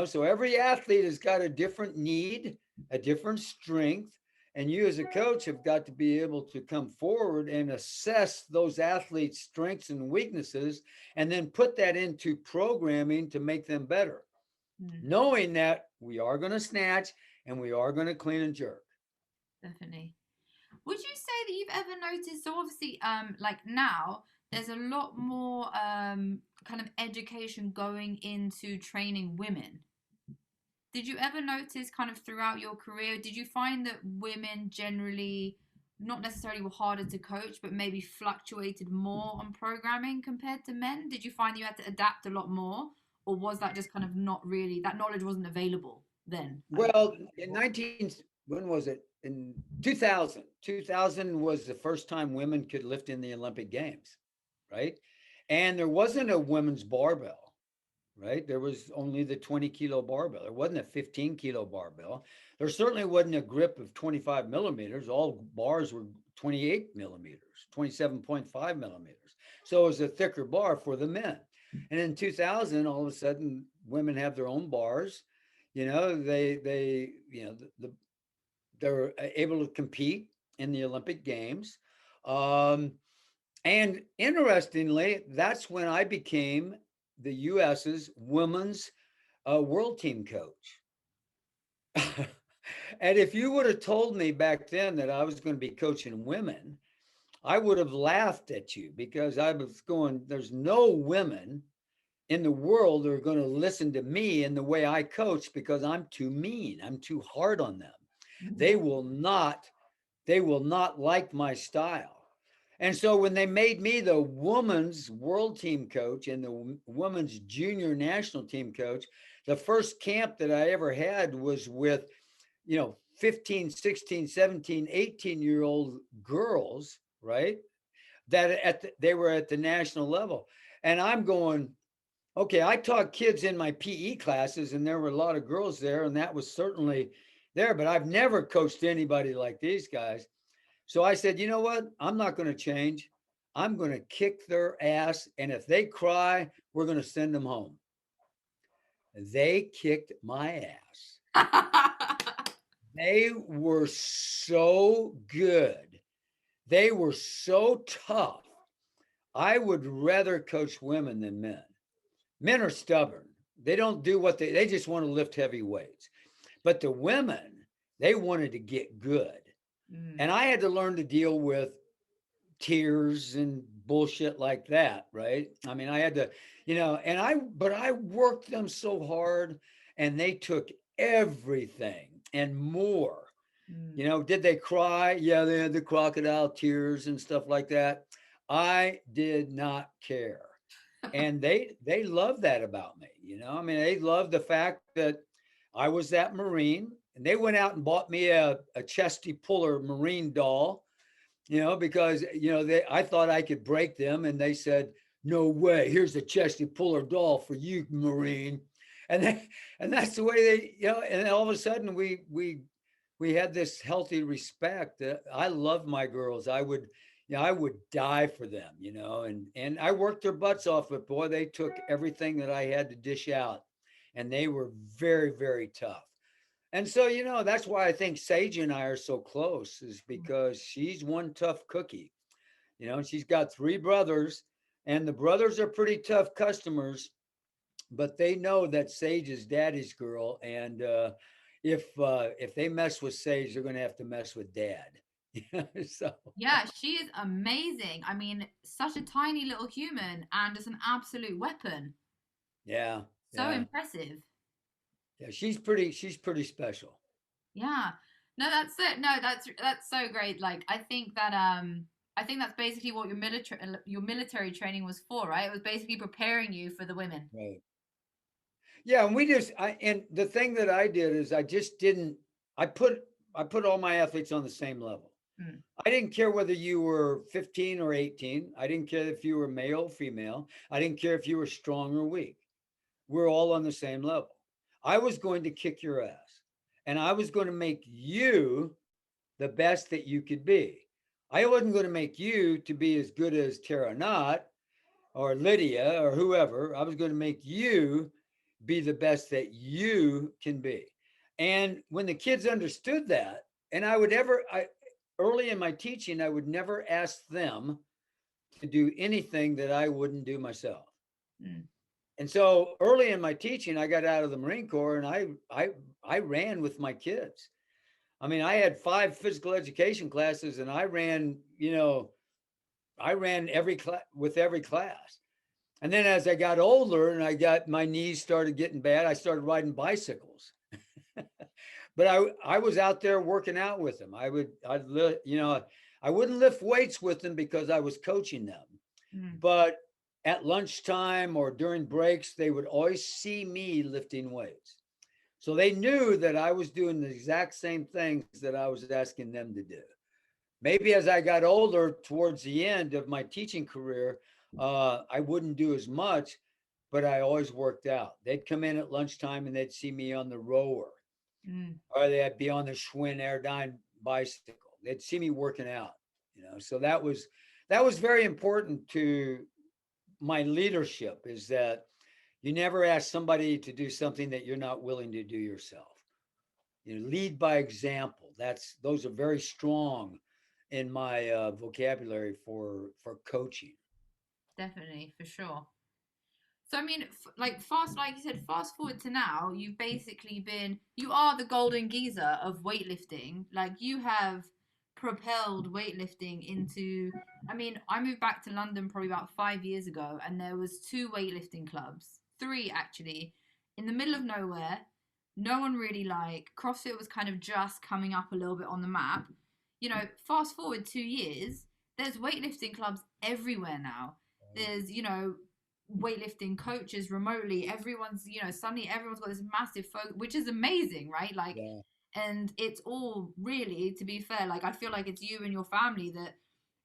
So every athlete has got a different need, a different strength, and you as a coach have got to be able to come forward and assess those athletes' strengths and weaknesses, and then put that into programming to make them better, knowing that we are going to snatch and we are going to clean and jerk. Definitely. Would you say that you've ever noticed, so obviously like now there's a lot more kind of education going into training women. Did you ever notice kind of throughout your career, did you find that women generally not necessarily were harder to coach, but maybe fluctuated more on programming compared to men? Did you find you had to adapt a lot more, or was that just kind of not really, that knowledge wasn't available then? Well, when was it? in 2000 was the first time women could lift in the Olympic Games, right? And there wasn't a women's barbell, right? There was only the 20-kilo barbell. There wasn't a 15-kilo barbell. There certainly wasn't a grip of 25 millimeters. All bars were 28 millimeters, 27.5 millimeters. So it was a thicker bar for the men. And in 2000, all of a sudden, women have their own bars. They're able to compete in the Olympic Games. And interestingly, that's when I became the US's women's world team coach. And if you would have told me back then that I was going to be coaching women, I would have laughed at you, because I was going, there's no women in the world that are going to listen to me in the way I coach, because I'm too mean. I'm too hard on them. They will not like my style. And so when they made me the women's world team coach and the women's junior national team coach, the first camp that I ever had was with, 15, 16, 17, 18-year-old girls, right? They were at the national level. And I'm going, okay, I taught kids in my PE classes, and there were a lot of girls there, and that was certainly there, but I've never coached anybody like these guys. So I said, you know what? I'm not going to change. I'm going to kick their ass. And if they cry, we're going to send them home. They kicked my ass. They were so good. They were so tough. I would rather coach women than men. Men are stubborn. They don't do what they just want to lift heavy weights. But the women, they wanted to get good. And I had to learn to deal with tears and bullshit like that, right? I mean, I had to, but I worked them so hard, and they took everything and more. Did they cry? Yeah, they had the crocodile tears and stuff like that. I did not care. And they loved that about me. They loved the fact that I was that Marine. And they went out and bought me a chesty puller Marine doll, because, I thought I could break them. And they said, no way, here's a chesty puller doll for you, Marine. And that's the way they, and all of a sudden we had this healthy respect. I loved my girls. I would die for them, and I worked their butts off, but boy, they took everything that I had to dish out, and they were very, very tough. And so, that's why I think Sage and I are so close, is because she's one tough cookie, and she's got 3 brothers, and the brothers are pretty tough customers, but they know that Sage is daddy's girl. And if they mess with Sage, they're going to have to mess with dad. So. Yeah, she is amazing. I mean, such a tiny little human and just an absolute weapon. Yeah. So impressive. Yeah, she's pretty special. Yeah. No, that's it. No, that's so great. Like, I think that's basically what your military training was for, right? It was basically preparing you for the women. Right. Yeah, and and the thing that I did is I put all my athletes on the same level. I didn't care whether you were 15 or 18. I didn't care if you were male or female. I didn't care if you were strong or weak. We're all on the same level. I was going to kick your ass, and I was going to make you the best that you could be. I wasn't going to make you to be as good as Tara Knott or Lydia or whoever. I was going to make you be the best that you can be. And when the kids understood that, and early in my teaching, I would never ask them to do anything that I wouldn't do myself. And so early in my teaching, I got out of the Marine Corps, and I ran with my kids. I mean, I had 5 physical education classes, and I ran every class with every class. And then as I got older and my knees started getting bad, I started riding bicycles. But I was out there working out with them. I wouldn't lift weights with them because I was coaching them. But at lunchtime or during breaks, they would always see me lifting weights. So they knew that I was doing the exact same things that I was asking them to do. Maybe as I got older, towards the end of my teaching career, I wouldn't do as much, but I always worked out. They'd come in at lunchtime and they'd see me on the rower, Mm, or they'd be on the Schwinn Airdyne bicycle. They'd see me working out, So that was very important to my leadership, is that you never ask somebody to do something that you're not willing to do yourself. Lead by example. Those are very strong in my vocabulary for coaching. definitely, for sure. So I mean, like you said, fast forward to now, you are the golden geezer of weightlifting. Like you have propelled weightlifting into. I mean, I moved back to London probably about 5 years ago, and there was two weightlifting clubs, three actually, in the middle of nowhere. No one really CrossFit was kind of just coming up a little bit on the map. Fast forward 2 years, there's weightlifting clubs everywhere now. There's weightlifting coaches remotely. Suddenly everyone's got this massive focus, which is amazing, right? Yeah. And it's all really, to be fair, I feel like it's you and your family that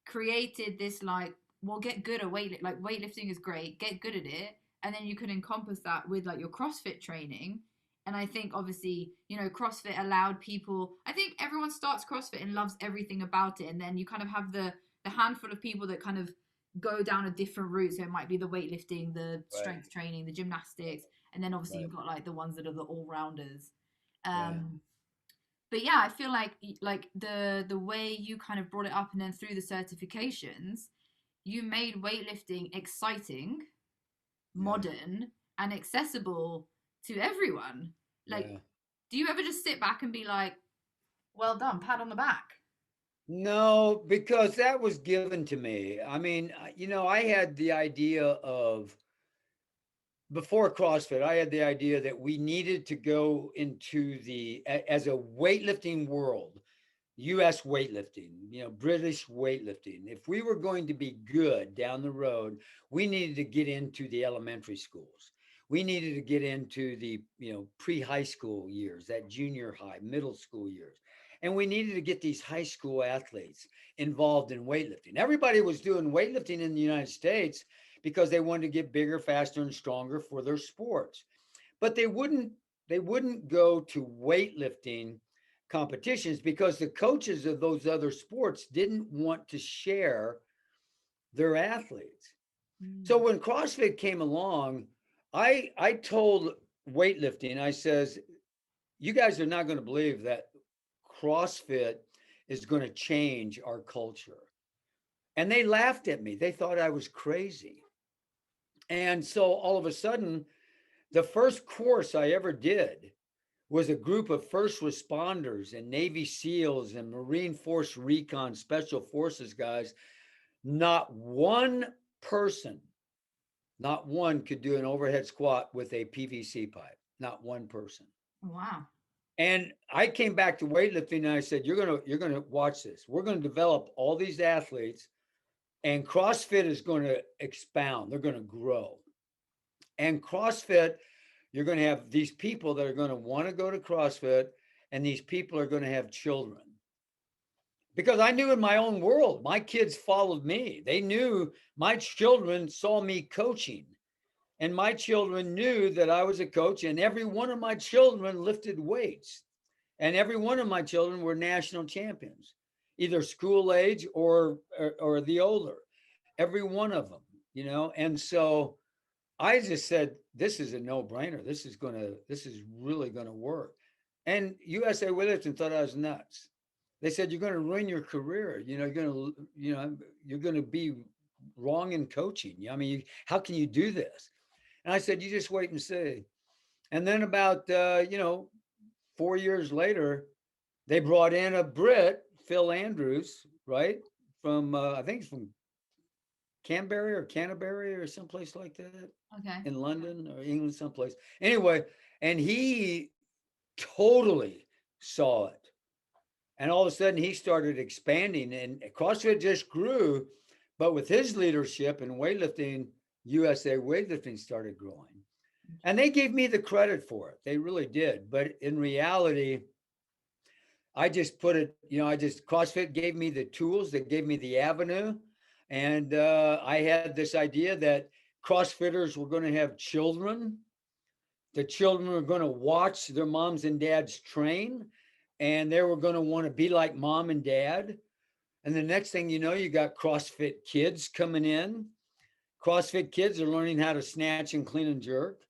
created this, well, get good at weightlifting is great, get good at it, and then you can encompass that with your CrossFit training. And I think obviously, CrossFit allowed people, I think everyone starts CrossFit and loves everything about it, and then you kind of have the handful of people that kind of go down a different route. So it might be the weightlifting, the strength training, the gymnastics, and then obviously you've got the ones that are the all-rounders. But yeah, I feel like the way you kind of brought it up, and then through the certifications, you made weightlifting exciting, modern, and accessible to everyone. Do you ever just sit back and be like, well done, pat on the back? No, because that was given to me. I mean, I had the idea of, before CrossFit, I had the idea that we needed to go into as a weightlifting world, US weightlifting, British weightlifting. If we were going to be good down the road, we needed to get into the elementary schools. We needed to get into the, pre-high school years, that junior high, middle school years. And we needed to get these high school athletes involved in weightlifting. Everybody was doing weightlifting in the United States because they wanted to get bigger, faster, and stronger for their sports. But they wouldn't go to weightlifting competitions because the coaches of those other sports didn't want to share their athletes. So when CrossFit came along, I told weightlifting, I says, you guys are not going to believe that CrossFit is going to change our culture. And they laughed at me. They thought I was crazy. And so all of a sudden, the first course I ever did was a group of first responders and Navy SEALs and Marine Force Recon Special Forces guys. Not one person, not one could do an overhead squat with a PVC pipe. Not one person. Wow. And I came back to weightlifting and I said, you're gonna watch this. We're gonna develop all these athletes, and CrossFit is going to expound. They're going to grow. And CrossFit, you're going to have these people that are going to want to go to CrossFit, and these people are going to have children. Because I knew in my own world, my kids followed me. They knew, my children saw me coaching, and my children knew that I was a coach, and every one of my children lifted weights, and every one of my children were national champions, either school age or the older, every one of them, And so I just said, this is a no-brainer. This is really going to work. And USA Weightlifting thought I was nuts. They said, you're going to ruin your career. You're going to be wrong in coaching. I mean, how can you do this? And I said, you just wait and see. And then about, 4 years later, they brought in a Brit, Phil Andrews, right? From, I think it's from Canterbury or someplace like that. Okay. In London or England, someplace. Anyway, and he totally saw it. And all of a sudden he started expanding, and CrossFit just grew. But with his leadership in weightlifting, USA Weightlifting started growing. And they gave me the credit for it. They really did. But in reality, I just put it, CrossFit gave me the tools, they gave me the avenue. And I had this idea that CrossFitters were going to have children. The children were going to watch their moms and dads train, and they were going to want to be like mom and dad. And the next thing you know, you got CrossFit kids coming in. CrossFit kids are learning how to snatch and clean and jerk.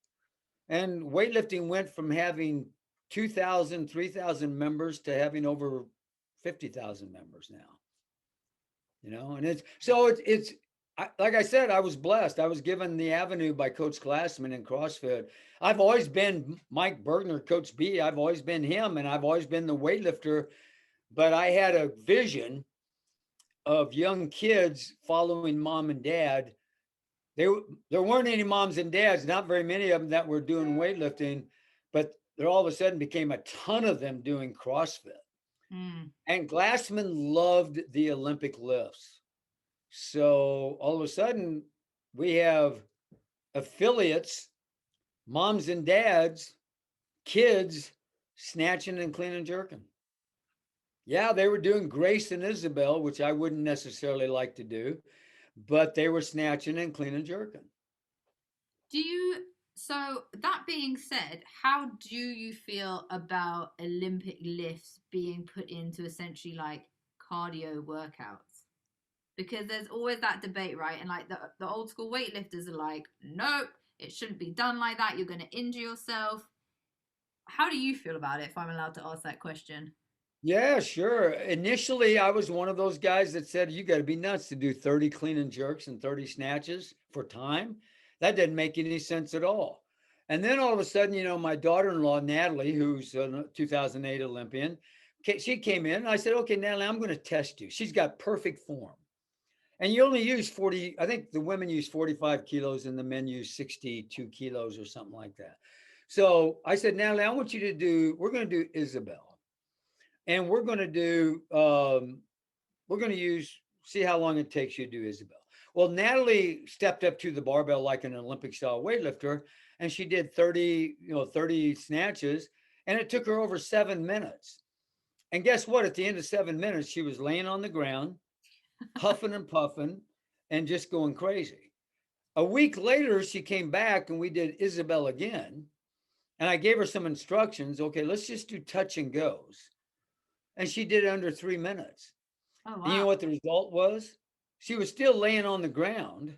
And weightlifting went from having 2,000, 3,000 members to having over 50,000 members now. And it's like I said, I was blessed. I was given the avenue by Coach Glassman in CrossFit. I've always been Mike Burgener, Coach B. I've always been him, and I've always been the weightlifter. But I had a vision of young kids following mom and dad. There weren't any moms and dads, not very many of them that were doing weightlifting, but there all of a sudden became a ton of them doing CrossFit. And Glassman loved the Olympic lifts. So all of a sudden we have affiliates, moms and dads, kids snatching and clean and jerking. Yeah, they were doing Grace and Isabel, which I wouldn't necessarily like to do, but they were snatching and clean and jerking. So that being said, how do you feel about Olympic lifts being put into essentially like cardio workouts? Because there's always that debate, right? And like the old school weightlifters are like, nope, it shouldn't be done like that. You're going to injure yourself. How do you feel about it, if I'm allowed to ask that question? Yeah, sure. Initially, I was one of those guys that said, you got to be nuts to do 30 clean and jerks and 30 snatches for time. That didn't make any sense at all. And then all of a sudden, my daughter-in-law, Natalie, who's a 2008 Olympian, she came in and I said, okay, Natalie, I'm going to test you. She's got perfect form. And you only use 40, I think the women use 45 kilos and the men use 62 kilos or something like that. So I said, Natalie, I want you to we're going to do Isabel. And we're going to see how long it takes you to do Isabel. Well, Natalie stepped up to the barbell like an Olympic style weightlifter, and she did 30 snatches, and it took her over 7 minutes. And guess what? At the end of 7 minutes, she was laying on the ground, huffing and puffing, and just going crazy. A week later, she came back and we did Isabel again. And I gave her some instructions. Okay, let's just do touch and goes. And she did it under 3 minutes. Oh, wow. And you know what the result was? She was still laying on the ground,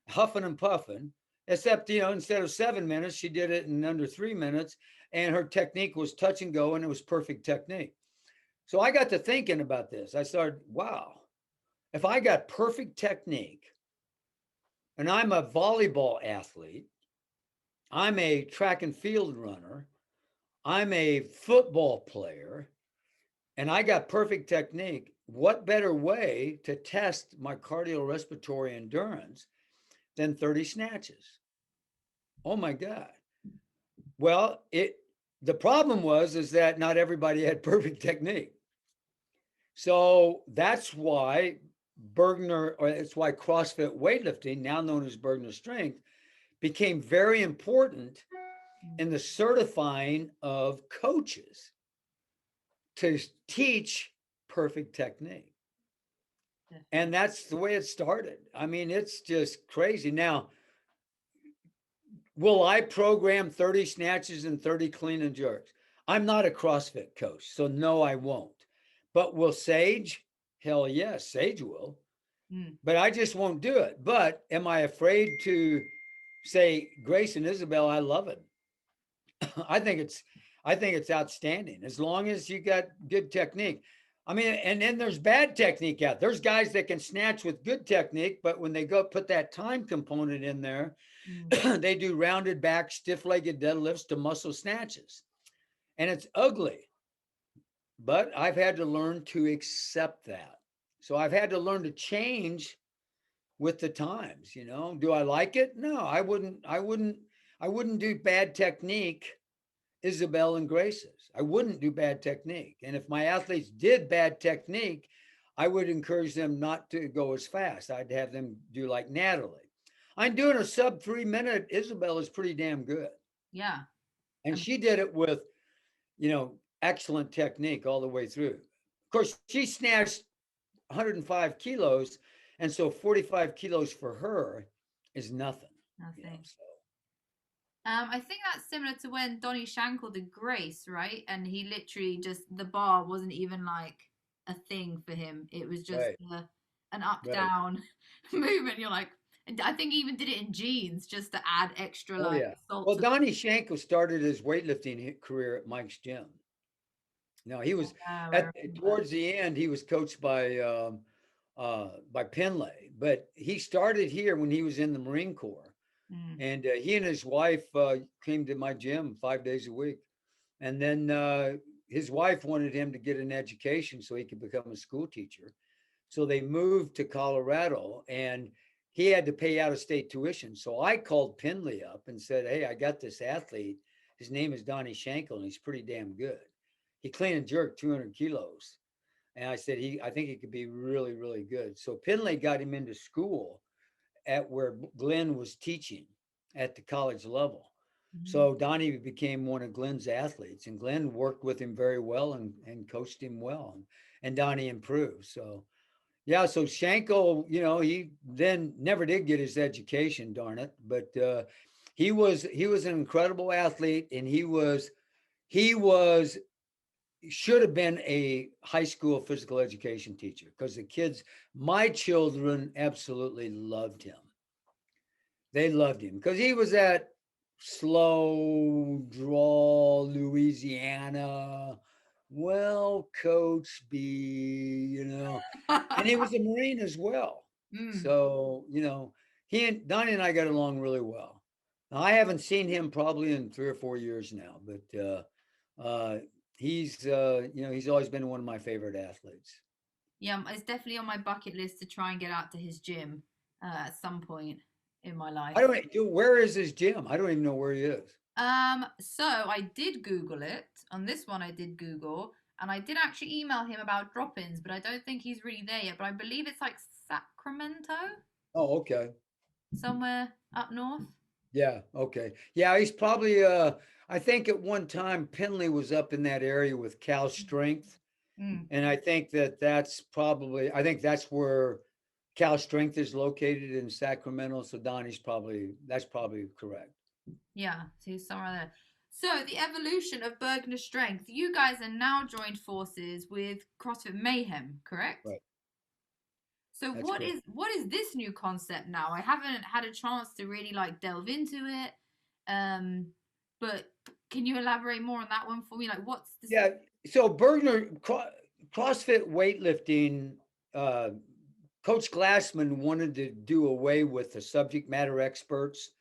huffing and puffing, except, instead of 7 minutes, she did it in under 3 minutes. And her technique was touch and go, and it was perfect technique. So I got to thinking about this. I started, wow, if I got perfect technique, and I'm a volleyball athlete, I'm a track and field runner, I'm a football player, and I got perfect technique, what better way to test my cardiorespiratory endurance than 30 snatches? Oh my God. Well, the problem is that not everybody had perfect technique. So that's why it's why CrossFit weightlifting, now known as Burgener Strength, became very important in the certifying of coaches to teach perfect technique. And that's the way it started. I mean, it's just crazy. Now, will I program 30 snatches and 30 clean and jerks? I'm not a CrossFit coach, so no, I won't. But will Sage? Hell yes, Sage will. But I just won't do it. But am I afraid to say, Grace and Isabel, I love it. I think it's outstanding as long as you got good technique. I mean, and then there's bad technique out. There's guys that can snatch with good technique, but when they go put that time component in there, they do rounded back, stiff-legged deadlifts to muscle snatches. And it's ugly. But I've had to learn to accept that. So I've had to learn to change with the times, Do I like it? No, I wouldn't do bad technique, Isabel and Grace's. I wouldn't do bad technique. And if my athletes did bad technique, I would encourage them not to go as fast. I'd have them do like Natalie. I'm doing a sub 3 minute. Isabel is pretty damn good. Yeah. And I mean, she did it with, excellent technique all the way through. Of course, she snatched 105 kilos. And so 45 kilos for her is nothing. nothing. So. I think that's similar to when Donnie Shankle did Grace, right? And he literally just, the bar wasn't even like a thing for him. It was just Right. an up Right. down movement. You're like, and I think he even did it in jeans just to add extra Oh like yeah. salt Well, to the. Donnie Shankle started his weightlifting career at Mike's gym. No, he was I at remember. towards the end. He was coached by Penlay, but he started here when he was in the Marine Corps, Mm. and he and his wife came to my gym 5 days a week, and then his wife wanted him to get an education so he could become a school teacher. So they moved to Colorado, and he had to pay out of state tuition. So I called Penley up and said, "Hey, I got this athlete. His name is Donnie Shankle, and he's pretty damn good. He clean and jerk 200 kilos." And I said, I think he could be really, really good. So Penley got him into school at where Glenn was teaching at the college level. Mhm. So Donnie became one of Glenn's athletes, and Glenn worked with him very well and coached him well. And Donnie improved. So yeah, so Shanko, he then never did get his education, darn it. But he was an incredible athlete, and he was should have been a high school physical education teacher because the kids, my children, absolutely loved him. They loved him because he was that slow draw Louisiana, well, Coach B. And he was a Marine as well. Mm. So, he and Donnie and I got along really well. Now, I haven't seen him probably in 3 or 4 years now, but he's always been one of my favorite athletes. Yeah, it's definitely on my bucket list to try and get out to his gym at some point in my I life. don't do where is his gym? I don't even know where he is. So I did Google it. On this one, I did Google, and I did actually email him about drop-ins, but I don't think he's really there yet. But I believe it's like Sacramento, Oh, okay. somewhere up north. Yeah, okay. Yeah, he's probably I think at one time Penley was up in that area with Cal Strength. Mm. And I think that's where Cal Strength is located in Sacramento. So that's probably correct. Yeah, so he's somewhere there. So the evolution of Burgener Strength. You guys are now joined forces with CrossFit Mayhem, correct? Right. So That's correct. what is this new concept now? I haven't had a chance to really like delve into it. Um, but can you elaborate more on that one for me? Like what's this? Yeah. So CrossFit weightlifting, uh, Coach Glassman wanted to do away with the subject matter experts,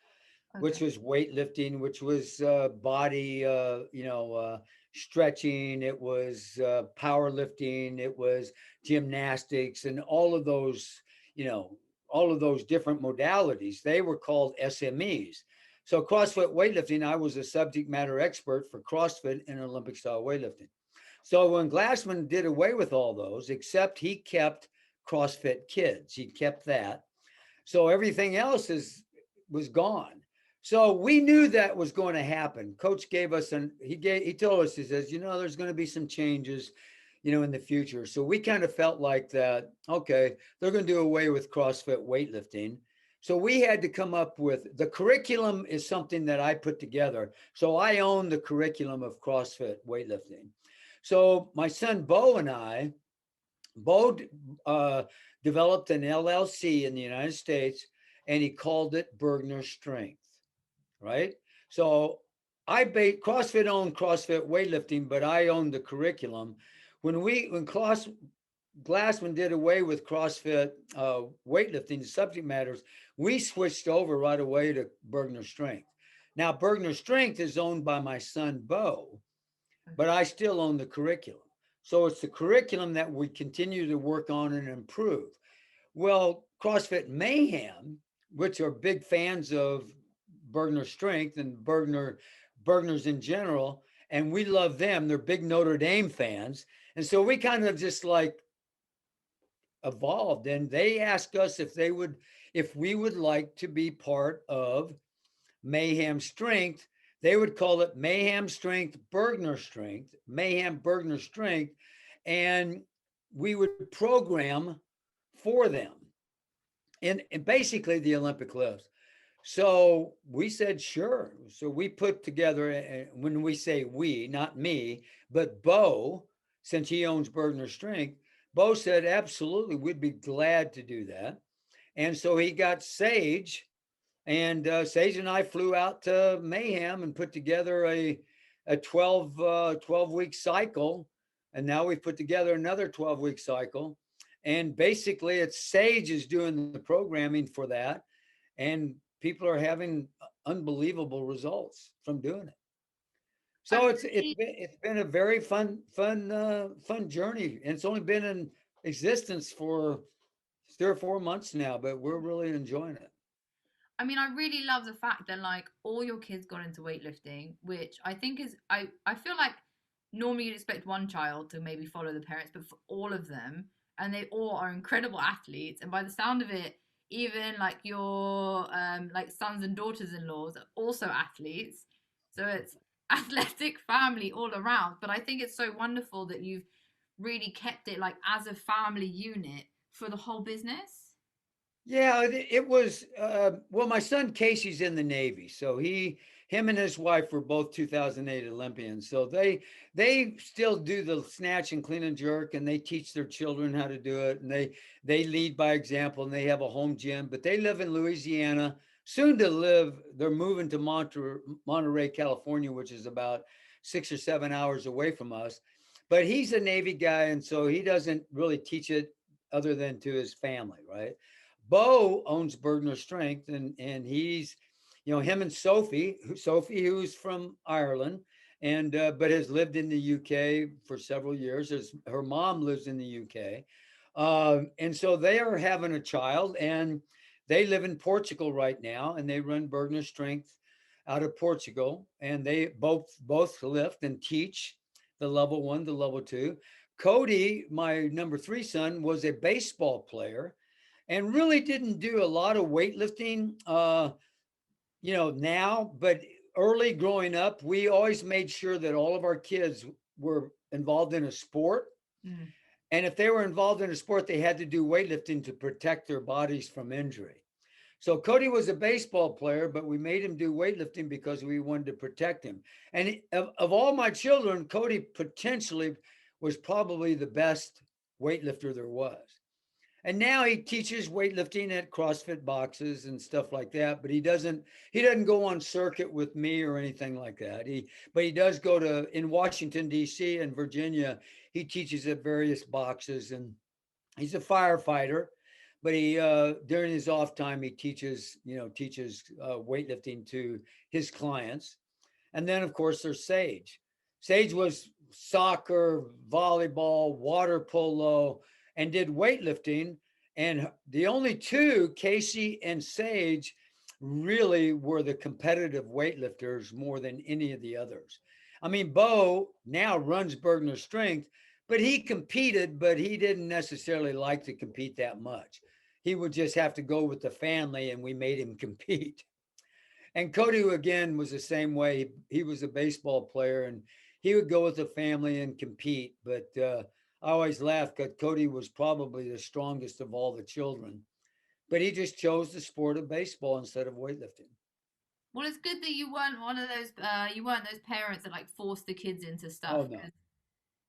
Okay. which was weightlifting, which was body, stretching. It was powerlifting. It was gymnastics, and you know, all of those different modalities. They were called SMEs. So CrossFit weightlifting, I was a subject matter expert for CrossFit and Olympic style weightlifting. So when Glassman did away with all those, except he kept CrossFit Kids, he kept that. So everything else was gone. So we knew that was going to happen. Coach gave us he told us, he says, there's going to be some changes, in the future. So we kind of felt like that, okay, they're going to do away with CrossFit weightlifting. So we had to come up with the curriculum is something that I put together. So I own the curriculum of CrossFit weightlifting. So my son Bo developed an LLC in the United States, and he called it Burgener Strength, right? So CrossFit owned CrossFit weightlifting, but I owned the curriculum. When Glassman did away with CrossFit weightlifting, the subject matters, we switched over right away to Burgener Strength. Now, Burgener Strength is owned by my son Bo, but I still own the curriculum. So it's the curriculum that we continue to work on and improve. Well, CrossFit Mayhem, which are big fans of Burgener Strength and Burgeners in general, and we love them. They're big Notre Dame fans. And so we kind of just like evolved, and they asked us if we would like to be part of Mayhem Strength. They would call it Mayhem Strength, Burgener Strength, Mayhem Burgener Strength, and we would program for them in basically the Olympic lifts. So we said, sure. So we put together, and when we say we, not me, but Bo, since he owns Burgener Strength, Bo said, absolutely, we'd be glad to do that. And so he got Sage, and Sage and I flew out to Mayhem and put together a 12-week cycle. And now we've put together another 12-week cycle. And basically, it's Sage is doing the programming for that. And people are having unbelievable results from doing it. So it's been a very fun journey, and it's only been in existence for 3 or 4 months now, but we're really enjoying it. I mean, I really love the fact that like all your kids got into weightlifting, which I think is I feel like normally you'd expect one child to maybe follow the parents, but for all of them, and they all are incredible athletes, and by the sound of it, even like your like sons and daughters-in-laws are also athletes. So it's athletic family all around. But I think it's so wonderful that you've really kept it like as a family unit for the whole business. Yeah, it was. Well, my son Casey's in the Navy, so him and his wife were both 2008 Olympians. So they still do the snatch and clean and jerk, and they teach their children how to do it, and they lead by example, and they have a home gym. But they live in Louisiana. Soon to live, they're moving to Monterey, California, which is about 6 or 7 hours away from us. But he's a Navy guy, and so he doesn't really teach it other than to his family, right? Bo owns Burgener Strength, and he's, him and Sophie, who's from Ireland, and but has lived in the UK for several years. Her mom lives in the UK, and so they are having a child, and they live in Portugal right now, and they run Burgener Strength out of Portugal, and they both lift and teach the level 1, the level 2. Cody, my number 3 son, was a baseball player and really didn't do a lot of weightlifting, now, but early growing up, we always made sure that all of our kids were involved in a sport. Mm. And if they were involved in a sport, they had to do weightlifting to protect their bodies from injury. So Cody was a baseball player, but we made him do weightlifting because we wanted to protect him. And of all my children, Cody potentially was probably the best weightlifter there was. And now he teaches weightlifting at CrossFit boxes and stuff like that, but he doesn't go on circuit with me or anything like that. But he does go in Washington, D.C. and Virginia, he teaches at various boxes, and he's a firefighter, but he during his off time, he teaches weightlifting to his clients. And then of course there's Sage. Sage was soccer, volleyball, water polo, and did weightlifting. And the only two, Casey and Sage, really were the competitive weightlifters more than any of the others. I mean, Bo now runs Burgener Strength, but he competed, but he didn't necessarily like to compete that much. He would just have to go with the family, and we made him compete. And Cody, again, was the same way. He was a baseball player, and he would go with the family and compete. But I always laugh because Cody was probably the strongest of all the children, but he just chose the sport of baseball instead of weightlifting. Well, it's good that you weren't one of those. You weren't those parents that like forced the kids into stuff. Oh, no.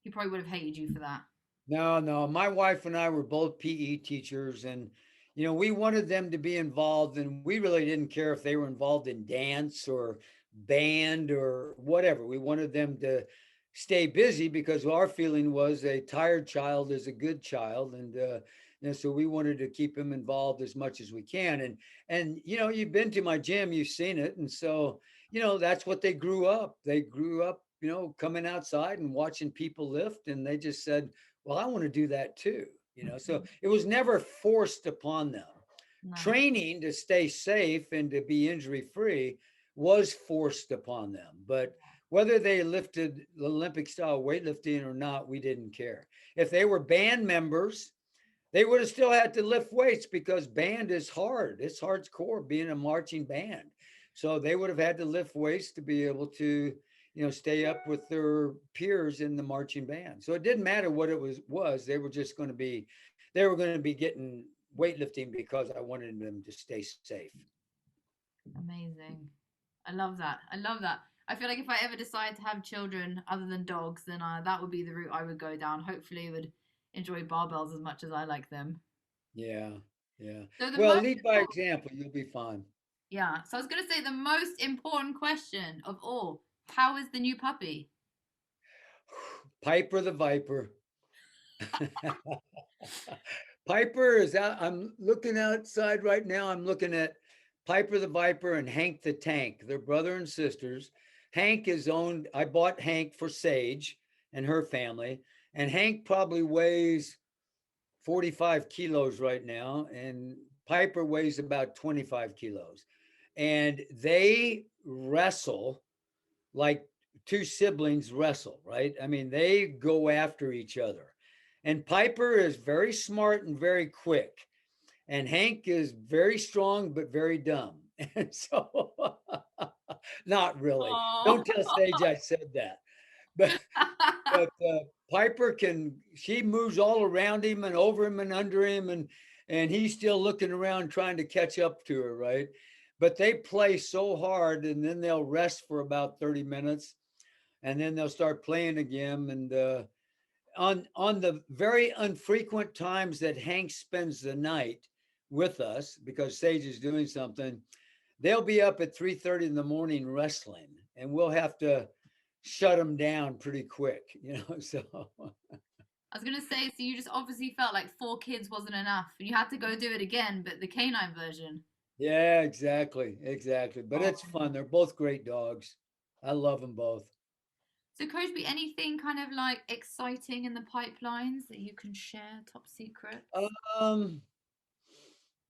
He probably would have hated you for that. No. My wife and I were both PE teachers, and we wanted them to be involved, and we really didn't care if they were involved in dance or band or whatever. We wanted them to stay busy because our feeling was a tired child is a good child, and so we wanted to keep them involved as much as we can. And you've been to my gym, you've seen it, and so that's what they grew up. They grew up, coming outside and watching people lift, and they just said, well, I want to do that too. So it was never forced upon them. No. Training to stay safe and to be injury free was forced upon them, but whether they lifted Olympic style weightlifting or not, we didn't care. If they were band members, They would have still had to lift weights because band is hard. It's hardcore being a marching band. So they would have had to lift weights to be able to, stay up with their peers in the marching band. So it didn't matter what it was. They were just going to be, they were going to be getting weightlifting because I wanted them to stay safe. Amazing. I love that. I love that. I feel like if I ever decide to have children other than dogs, then that would be the route I would go down. Hopefully, would enjoy barbells as much as I like them. Yeah. Yeah. So the Well, most lead by example. You'll be fine. yeah. So I was gonna say the most important question of all: how is the new puppy? Piper the Viper. Piper is out. I'm looking outside right now. I'm looking at Piper the Viper and Hank the Tank. They're brother and sisters. Hank is owned, I bought Hank for Sage and her family. And Hank probably weighs 45 kilos right now. And Piper weighs about 25 kilos. And they wrestle like two siblings wrestle, right? I mean, they go after each other. And Piper is very smart and very quick. And Hank is very strong, but very dumb. And so, not really. Oh. Don't tell Sage I said that. But, but Piper she moves all around him and over him and under him. And he's still looking around trying to catch up to her, right? But they play so hard and then they'll rest for about 30 minutes and then they'll start playing again. And on the very infrequent times that Hank spends the night with us because Sage is doing something, they'll be up at 3:30 in the morning wrestling, and we'll have to shut them down pretty quick, So I was gonna say, so you just obviously felt like 4 kids wasn't enough, and you had to go do it again, but the canine version. yeah, exactly. But it's fun. Oh. They're both great dogs. I love them both. So, Coach, be anything kind of like exciting in the pipelines that you can share, top secret? Um,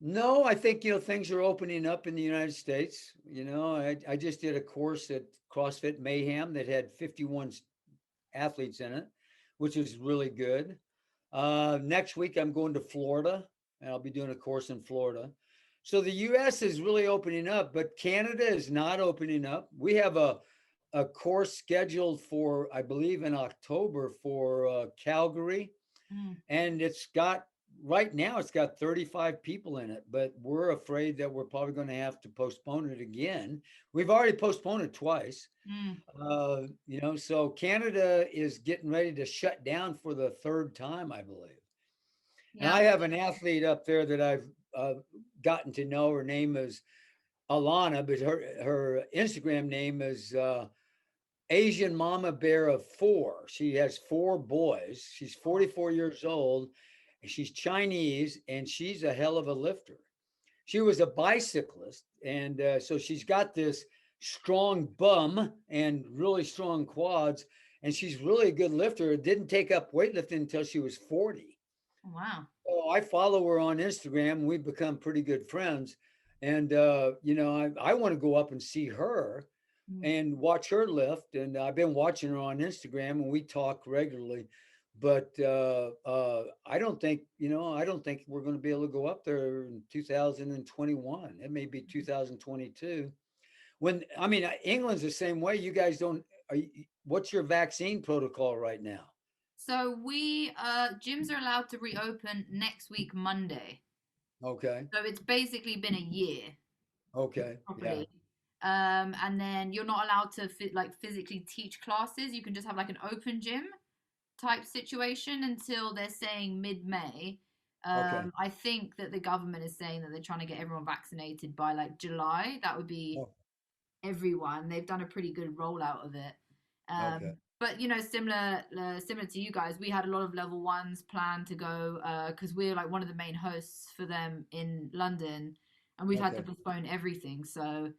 no, I think, things are opening up in the United States. I just did a course at CrossFit Mayhem that had 51 athletes in it, which is really good. Next week, I'm going to Florida and I'll be doing a course in Florida. So the US is really opening up, but Canada is not opening up. We have a course scheduled for, I believe, in October for Calgary. Mm. And right now, it's got 35 people in it, but we're afraid that we're probably going to have to postpone it again. We've already postponed it twice. So Canada is getting ready to shut down for the third time, I believe. And I have an athlete up there that I've gotten to know. Her name is Alana, but her Instagram name is Asian Mama Bear of 4. She has 4 boys. She's 44 years old. And she's Chinese, and she's a hell of a lifter. She was a bicyclist, and so she's got this strong bum and really strong quads, and she's really a good lifter. Didn't take up weightlifting until she was 40. Wow. So I follow her on Instagram. We've become pretty good friends. And, I want to go up and see her and watch her lift. And I've been watching her on Instagram and we talk regularly. But I don't think we're going to be able to go up there in 2021. It may be 2022. England's the same way. You guys don't. What's your vaccine protocol right now? So gyms are allowed to reopen next week, Monday. Okay. So it's basically been a year. Okay. Properly. And then you're not allowed to physically teach classes. You can just have like an open gym type situation until they're saying mid-May. Okay. I think that the government is saying that they're trying to get everyone vaccinated by like July. That would be everyone. They've done a pretty good rollout of it. Okay. But similar to you guys, we had a lot of level 1s planned to go because we're like one of the main hosts for them in London, and we've had to postpone everything. So,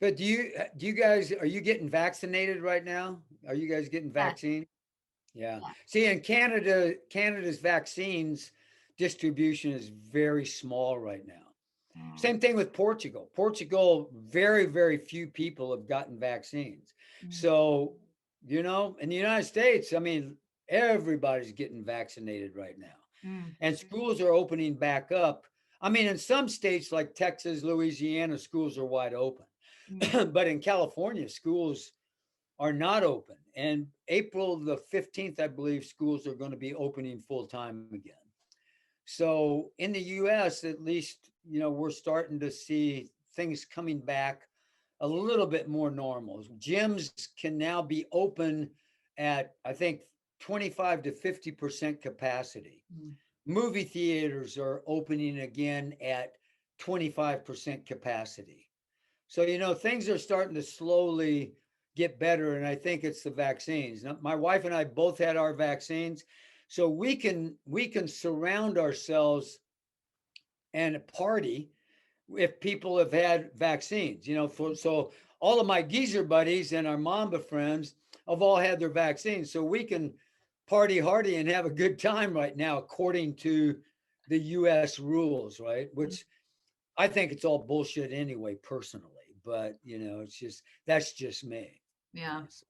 but do you guys, are you getting vaccinated right now? Are you guys getting vaccine? Yeah. See, in Canada's vaccines distribution is very small right now. Same thing with Portugal. Very, very few people have gotten vaccines. So, in the United States, Everybody's getting vaccinated right now. Mm. And schools are opening back up. I mean, in some states like Texas, Louisiana, schools are wide open. Mm. But in California, schools are not open. And April the 15th, I believe, schools are going to be opening full time again. So in the US, at least, we're starting to see things coming back a little bit more normal. Gyms can now be open at, I think, 25 to 50% capacity. Mm. Movie theaters are opening again at 25% capacity. So, things are starting to slowly get better. And I think it's the vaccines. Now, my wife and I both had our vaccines. So we can surround ourselves and party if people have had vaccines, so all of my geezer buddies and our Mamba friends have all had their vaccines. So we can party hardy and have a good time right now, according to the US rules, right? Which I think it's all bullshit anyway, personally. But that's just me. Yeah. So.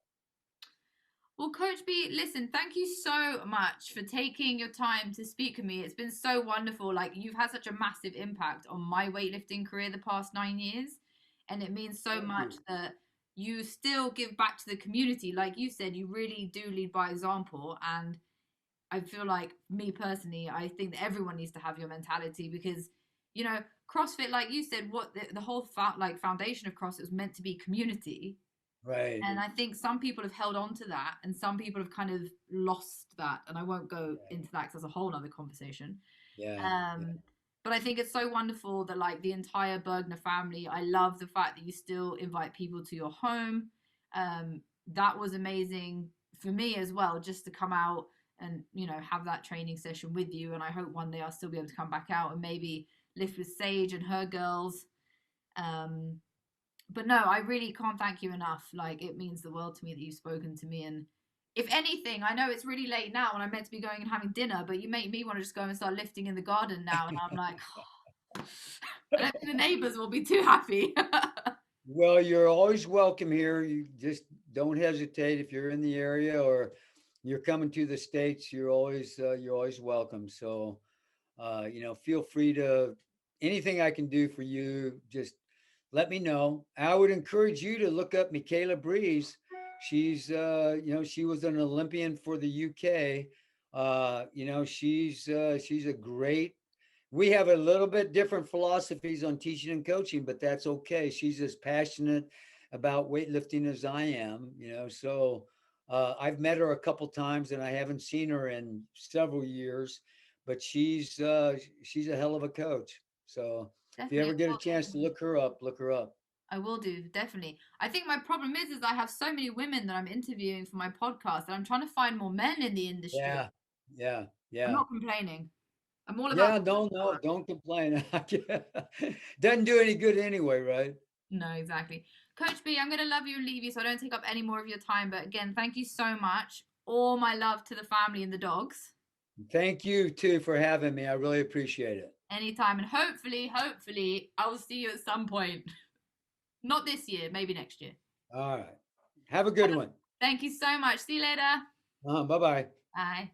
Well, Coach B, listen, thank you so much for taking your time to speak with me. It's been so wonderful. Like, you've had such a massive impact on my weightlifting career the past 9 years. And it means so Thank much you. that you still give back to the community. Like you said, you really do lead by example. And I feel like, me personally, I think that everyone needs to have your mentality because, CrossFit, like you said, what the whole foundation of CrossFit was meant to be community. Right. And I think some people have held on to that and some people have kind of lost that. And I won't go into that because that's a whole other conversation. Yeah. Um, but I think it's so wonderful that, like, the entire Burgener family, I love the fact that you still invite people to your home. That was amazing for me as well, just to come out and, have that training session with you. And I hope one day I'll still be able to come back out and maybe lift with Sage and her girls. But no, I really can't thank you enough. Like, it means the world to me that you've spoken to me. And if anything, I know it's really late now and I'm meant to be going and having dinner, but you make me want to just go and start lifting in the garden now. And I'm like, I don't think the neighbors will be too happy. Well, you're always welcome here. You just don't hesitate if you're in the area or you're coming to the States. You're always welcome. So, feel free to anything I can do for you. Just let me know. I would encourage you to look up Michaela Breeze. She was an Olympian for the UK. She's a great. We have a little bit different philosophies on teaching and coaching, but that's okay. She's as passionate about weightlifting as I am. So I've met her a couple times, and I haven't seen her in several years, but she's a hell of a coach. So if you ever Definitely. get a chance to look her up, look her up. I will do, definitely. I think my problem is I have so many women that I'm interviewing for my podcast, and I'm trying to find more men in the industry. Yeah, yeah, I'm yeah. not complaining. I'm all about Yeah, no, don't complain. Doesn't do any good anyway, right? No, exactly. Coach B, I'm going to love you and leave you so I don't take up any more of your time. But again, thank you so much. All my love to the family and the dogs. Thank you too for having me. I really appreciate it. Anytime. And hopefully, I will see you at some point. Not this year, maybe next year. All right. Have a good one. Thank you so much. See you later. Bye-bye. Bye.